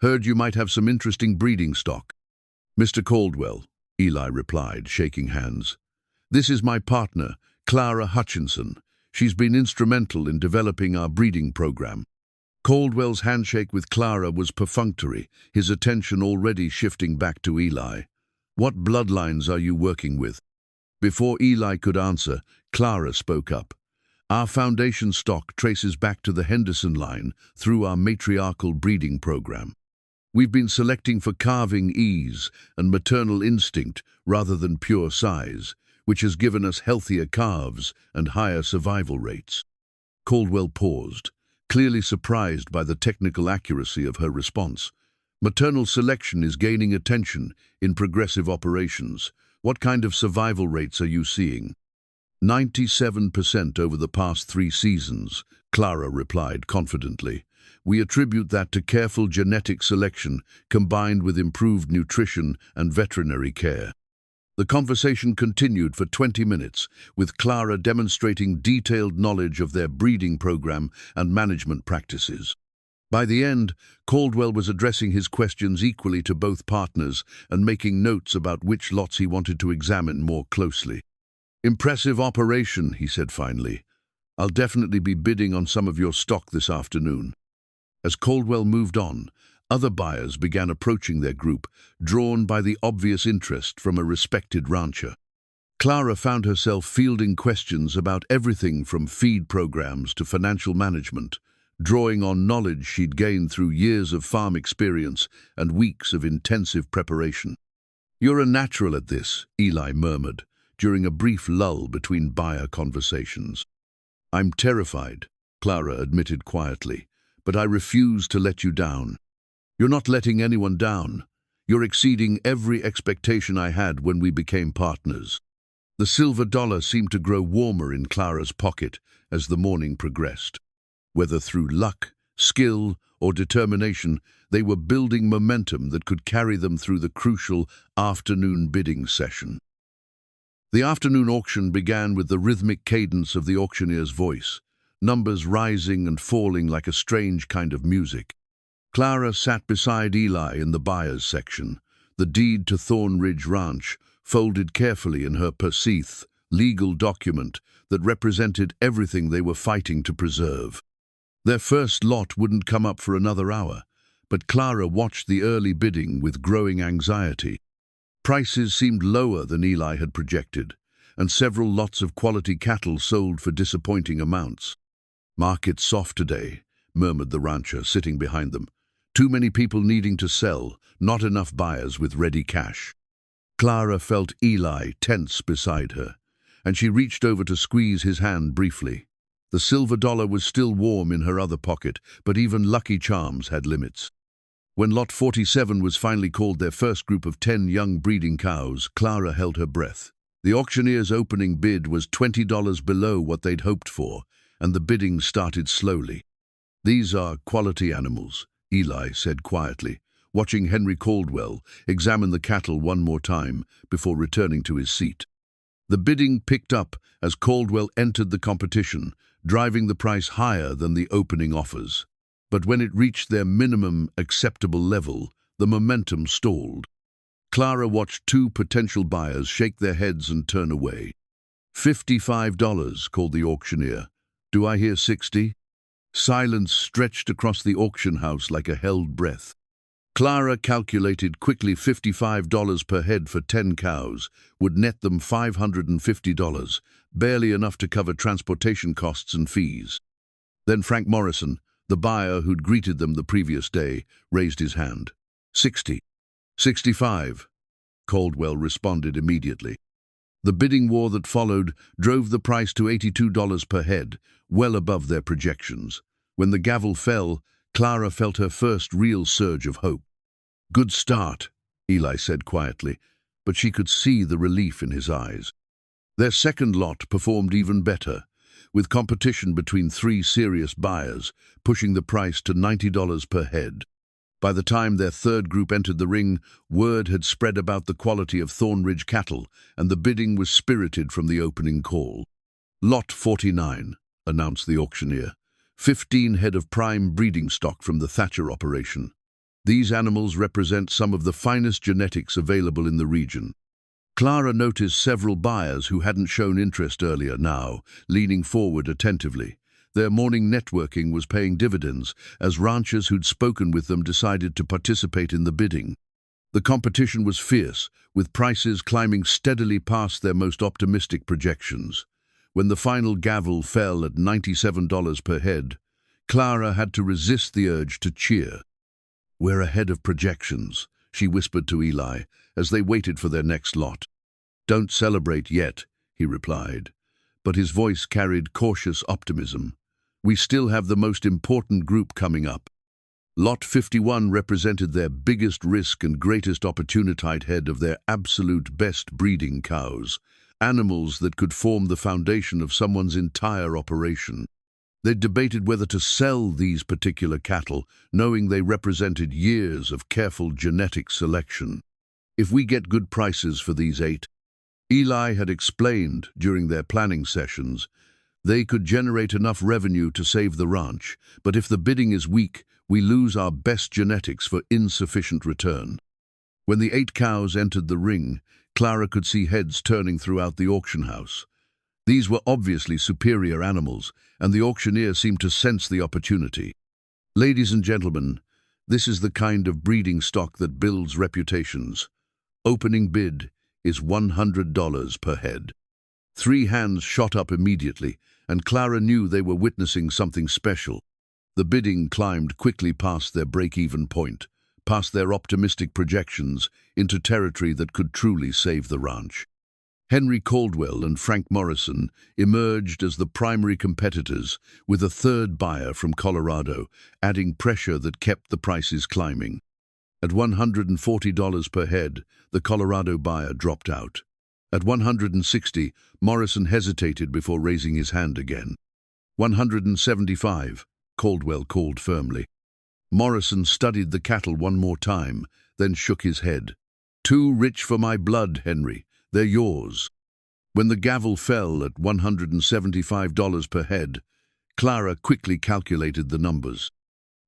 Heard you might have some interesting breeding stock." "Mr. Caldwell," Eli replied, shaking hands. "This is my partner, Clara Hutchinson. She's been instrumental in developing our breeding program." Caldwell's handshake with Clara was perfunctory, his attention already shifting back to Eli. "What bloodlines are you working with?" Before Eli could answer, Clara spoke up. "Our foundation stock traces back to the Henderson line through our matriarchal breeding program. We've been selecting for calving ease and maternal instinct rather than pure size, which has given us healthier calves and higher survival rates." Caldwell paused, clearly surprised by the technical accuracy of her response. "Maternal selection is gaining attention in progressive operations. What kind of survival rates are you seeing?" 97% over the past 3 seasons, Clara replied confidently. "We attribute that to careful genetic selection combined with improved nutrition and veterinary care." The conversation continued for 20 minutes, with Clara demonstrating detailed knowledge of their breeding program and management practices. By the end, Caldwell was addressing his questions equally to both partners and making notes about which lots he wanted to examine more closely. "Impressive operation," he said finally. "I'll definitely be bidding on some of your stock this afternoon." As Caldwell moved on, other buyers began approaching their group, drawn by the obvious interest from a respected rancher. Clara found herself fielding questions about everything from feed programs to financial management, drawing on knowledge she'd gained through years of farm experience and weeks of intensive preparation. "You're a natural at this," Eli murmured, during a brief lull between buyer conversations. "I'm terrified," Clara admitted quietly, "but I refuse to let you down." "You're not letting anyone down. You're exceeding every expectation I had when we became partners." The silver dollar seemed to grow warmer in Clara's pocket as the morning progressed. Whether through luck, skill, or determination, they were building momentum that could carry them through the crucial afternoon bidding session. The afternoon auction began with the rhythmic cadence of the auctioneer's voice, numbers rising and falling like a strange kind of music. Clara sat beside Eli in the buyer's section, the deed to Thorn Ridge Ranch folded carefully in her perceived legal document that represented everything they were fighting to preserve. Their first lot wouldn't come up for another hour, but Clara watched the early bidding with growing anxiety. Prices seemed lower than Eli had projected, and several lots of quality cattle sold for disappointing amounts. "Market's soft today," murmured the rancher sitting behind them. "Too many people needing to sell, not enough buyers with ready cash." Clara felt Eli tense beside her, and she reached over to squeeze his hand briefly. The silver dollar was still warm in her other pocket, but even Lucky Charms had limits. When Lot 47 was finally called their first group of 10 young breeding cows, Clara held her breath. The auctioneer's opening bid was $20 below what they'd hoped for, and the bidding started slowly. "These are quality animals," Eli said quietly, watching Henry Caldwell examine the cattle one more time before returning to his seat. The bidding picked up as Caldwell entered the competition, driving the price higher than the opening offers. But when it reached their minimum acceptable level, the momentum stalled. Clara watched two potential buyers shake their heads and turn away. $55, called the auctioneer. "Do I hear 60? Silence stretched across the auction house like a held breath. Clara calculated quickly $55 per head for 10 cows would net them $550, barely enough to cover transportation costs and fees. Then Frank Morrison, the buyer who'd greeted them the previous day, raised his hand. 60. 65. Caldwell responded immediately. The bidding war that followed drove the price to $82 per head, well above their projections. When the gavel fell, Clara felt her first real surge of hope. "Good start," Eli said quietly, but she could see the relief in his eyes. Their second lot performed even better, with competition between 3 serious buyers, pushing the price to $90 per head. By the time their third group entered the ring, word had spread about the quality of Thorn Ridge cattle, and the bidding was spirited from the opening call. "Lot 49, announced the auctioneer. 15 head of prime breeding stock from the Thatcher operation. These animals represent some of the finest genetics available in the region." Clara noticed several buyers who hadn't shown interest earlier now, leaning forward attentively. Their morning networking was paying dividends as ranchers who'd spoken with them decided to participate in the bidding. The competition was fierce, with prices climbing steadily past their most optimistic projections. When the final gavel fell at $97 per head, Clara had to resist the urge to cheer. "We're ahead of projections," she whispered to Eli as they waited for their next lot. "Don't celebrate yet," he replied, but his voice carried cautious optimism. "We still have the most important group coming up." Lot 51 represented their biggest risk and greatest opportunity head of their absolute best breeding cows, animals that could form the foundation of someone's entire operation. They debated whether to sell these particular cattle, knowing they represented years of careful genetic selection. "If we get good prices for these 8, Eli had explained during their planning sessions, they could generate enough revenue to save the ranch, but if the bidding is weak, we lose our best genetics for insufficient return. When the 8 cows entered the ring, Clara could see heads turning throughout the auction house. These were obviously superior animals, and the auctioneer seemed to sense the opportunity. "Ladies and gentlemen, this is the kind of breeding stock that builds reputations. Opening bid is $100 per head." 3 hands shot up immediately, and Clara knew they were witnessing something special. The bidding climbed quickly past their break-even point, past their optimistic projections, into territory that could truly save the ranch. Henry Caldwell and Frank Morrison emerged as the primary competitors, with a third buyer from Colorado, adding pressure that kept the prices climbing. At $140 per head, the Colorado buyer dropped out. At $160, Morrison hesitated before raising his hand again. $175, Caldwell called firmly. Morrison studied the cattle one more time, then shook his head. "Too rich for my blood, Henry. They're yours." When the gavel fell at $175 per head, Clara quickly calculated the numbers.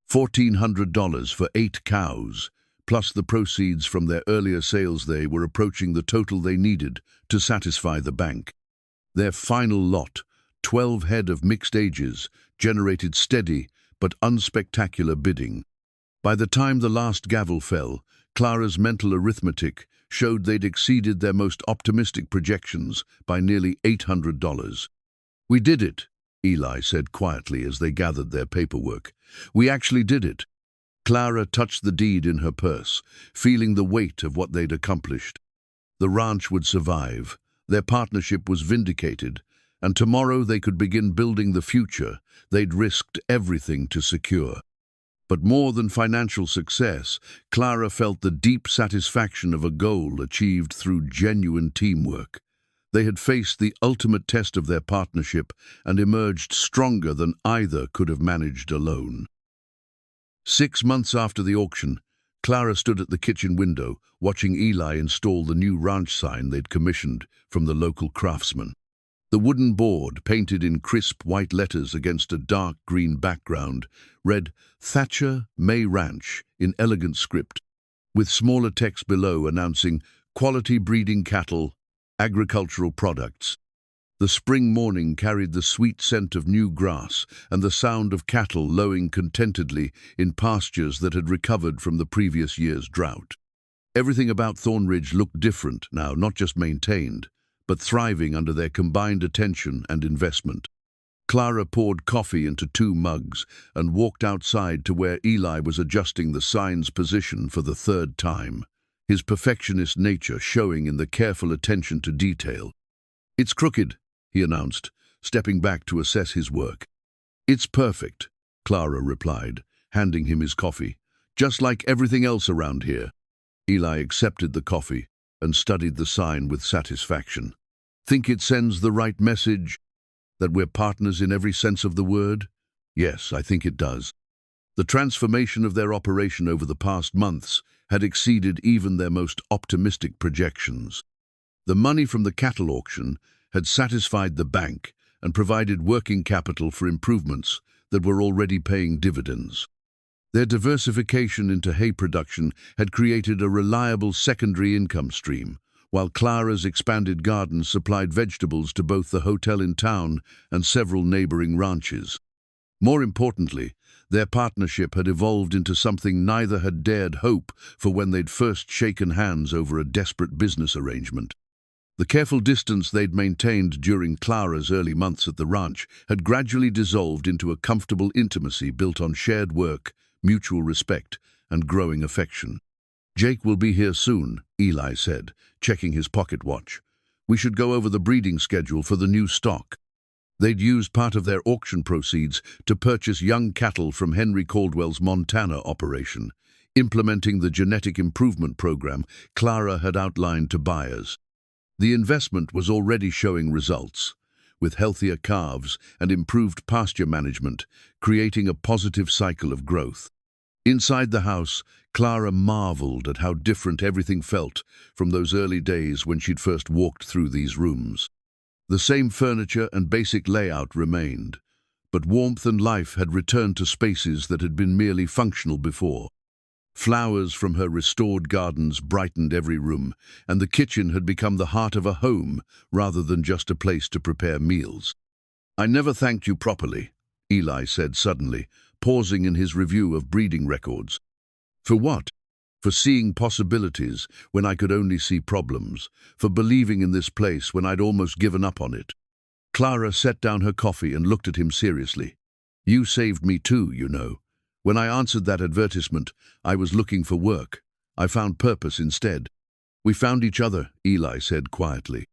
$1,400 for 8 cows, plus the proceeds from their earlier sales they were approaching the total they needed to satisfy the bank. Their final lot, 12 head of mixed ages, generated steady but unspectacular bidding. By the time the last gavel fell, Clara's mental arithmetic showed they'd exceeded their most optimistic projections by nearly $800. "We did it," Eli said quietly as they gathered their paperwork. "We actually did it." Clara touched the deed in her purse, feeling the weight of what they'd accomplished. The ranch would survive, their partnership was vindicated, and tomorrow they could begin building the future they'd risked everything to secure. But more than financial success, Clara felt the deep satisfaction of a goal achieved through genuine teamwork. They had faced the ultimate test of their partnership and emerged stronger than either could have managed alone. 6 months after the auction, Clara stood at the kitchen window, watching Eli install the new ranch sign they'd commissioned from the local craftsman. The wooden board, painted in crisp white letters against a dark green background, read Thatcher Mae Ranch in elegant script, with smaller text below announcing quality breeding cattle, agricultural products. The spring morning carried the sweet scent of new grass and the sound of cattle lowing contentedly in pastures that had recovered from the previous year's drought. Everything about Thorn Ridge looked different now, not just maintained, but thriving under their combined attention and investment. Clara poured coffee into 2 mugs and walked outside to where Eli was adjusting the sign's position for the 3rd time, his perfectionist nature showing in the careful attention to detail. "It's crooked," he announced, stepping back to assess his work. "It's perfect," Clara replied, handing him his coffee, "just like everything else around here." Eli accepted the coffee and studied the sign with satisfaction. "Think it sends the right message? That we're partners in every sense of the word?" "Yes, I think it does." The transformation of their operation over the past months had exceeded even their most optimistic projections. The money from the cattle auction had satisfied the bank and provided working capital for improvements that were already paying dividends. Their diversification into hay production had created a reliable secondary income stream, while Clara's expanded gardens supplied vegetables to both the hotel in town and several neighboring ranches. More importantly, their partnership had evolved into something neither had dared hope for when they'd first shaken hands over a desperate business arrangement. The careful distance they'd maintained during Clara's early months at the ranch had gradually dissolved into a comfortable intimacy built on shared work, mutual respect, and growing affection. "Jake will be here soon," Eli said, checking his pocket watch. "We should go over the breeding schedule for the new stock." They'd used part of their auction proceeds to purchase young cattle from Henry Caldwell's Montana operation, implementing the genetic improvement program Clara had outlined to buyers. The investment was already showing results, with healthier calves and improved pasture management, creating a positive cycle of growth. Inside the house, Clara marveled at how different everything felt from those early days when she'd first walked through these rooms. The same furniture and basic layout remained, but warmth and life had returned to spaces that had been merely functional before. Flowers from her restored gardens brightened every room, and the kitchen had become the heart of a home rather than just a place to prepare meals. "I never thanked you properly," Eli said suddenly, pausing in his review of breeding records. "For what?" "For seeing possibilities when I could only see problems, for believing in this place when I'd almost given up on it." Clara set down her coffee and looked at him seriously. You saved me too, you know. When I answered that advertisement, I was looking for work. I found purpose instead. We found each other, Eli said quietly.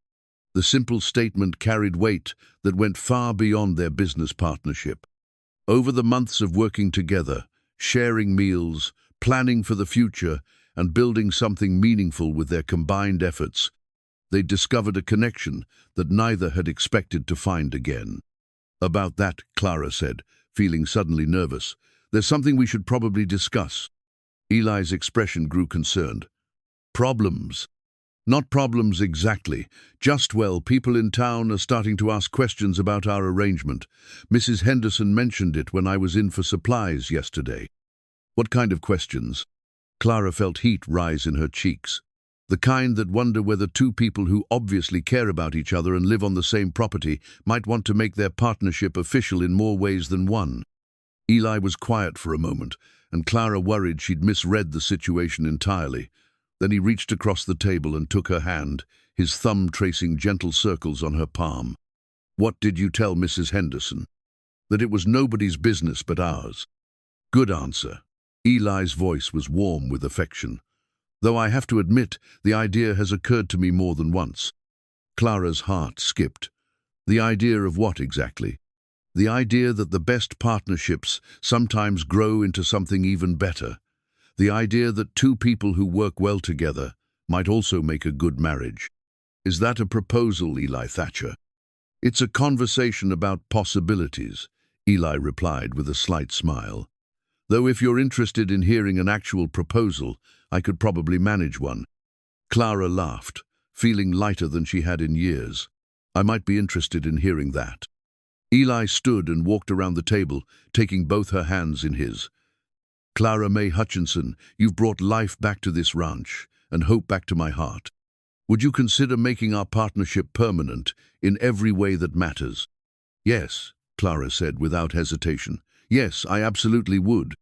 The simple statement carried weight that went far beyond their business partnership. Over the months of working together, sharing meals, planning for the future, and building something meaningful with their combined efforts, they discovered a connection that neither had expected to find again. About that, Clara said, feeling suddenly nervous. There's something we should probably discuss. Eli's expression grew concerned. Problems? Not problems exactly. Just, well, people in town are starting to ask questions about our arrangement. Mrs. Henderson mentioned it when I was in for supplies yesterday. What kind of questions? Clara felt heat rise in her cheeks. The kind that wonder whether two people who obviously care about each other and live on the same property might want to make their partnership official in more ways than one. Eli was quiet for a moment, and Clara worried she'd misread the situation entirely. Then he reached across the table and took her hand, his thumb tracing gentle circles on her palm. What did you tell Mrs. Henderson? That it was nobody's business but ours. Good answer. Eli's voice was warm with affection. Though I have to admit, the idea has occurred to me more than once. Clara's heart skipped. The idea of what exactly? The idea that the best partnerships sometimes grow into something even better. The idea that two people who work well together might also make a good marriage. Is that a proposal, Eli Thatcher? It's a conversation about possibilities, Eli replied with a slight smile. Though if you're interested in hearing an actual proposal, I could probably manage one. Clara laughed, feeling lighter than she had in years. I might be interested in hearing that. Eli stood and walked around the table, taking both her hands in his. Clara Mae Hutchinson, you've brought life back to this ranch and hope back to my heart. Would you consider making our partnership permanent in every way that matters? Yes, Clara said without hesitation. Yes, I absolutely would.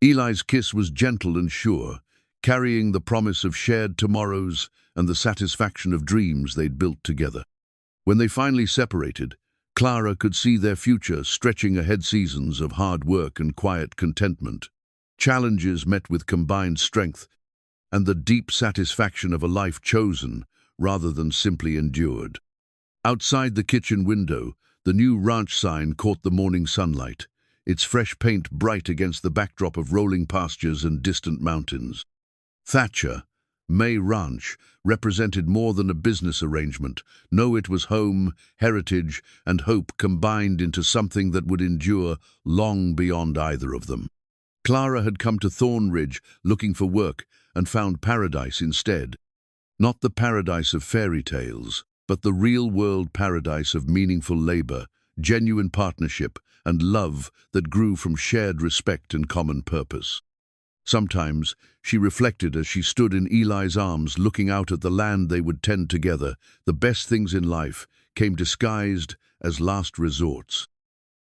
Eli's kiss was gentle and sure, carrying the promise of shared tomorrows and the satisfaction of dreams they'd built together. When they finally separated, Clara could see their future stretching ahead, seasons of hard work and quiet contentment. Challenges met with combined strength, and the deep satisfaction of a life chosen rather than simply endured. Outside the kitchen window, the new ranch sign caught the morning sunlight, its fresh paint bright against the backdrop of rolling pastures and distant mountains. Thatcher, Mae Ranch, represented more than a business arrangement. No, it was home, heritage, and hope combined into something that would endure long beyond either of them. Clara had come to Thorn Ridge looking for work and found paradise instead. Not the paradise of fairy tales, but the real-world paradise of meaningful labor, genuine partnership, and love that grew from shared respect and common purpose. Sometimes, she reflected as she stood in Eli's arms looking out at the land they would tend together, the best things in life came disguised as last resorts.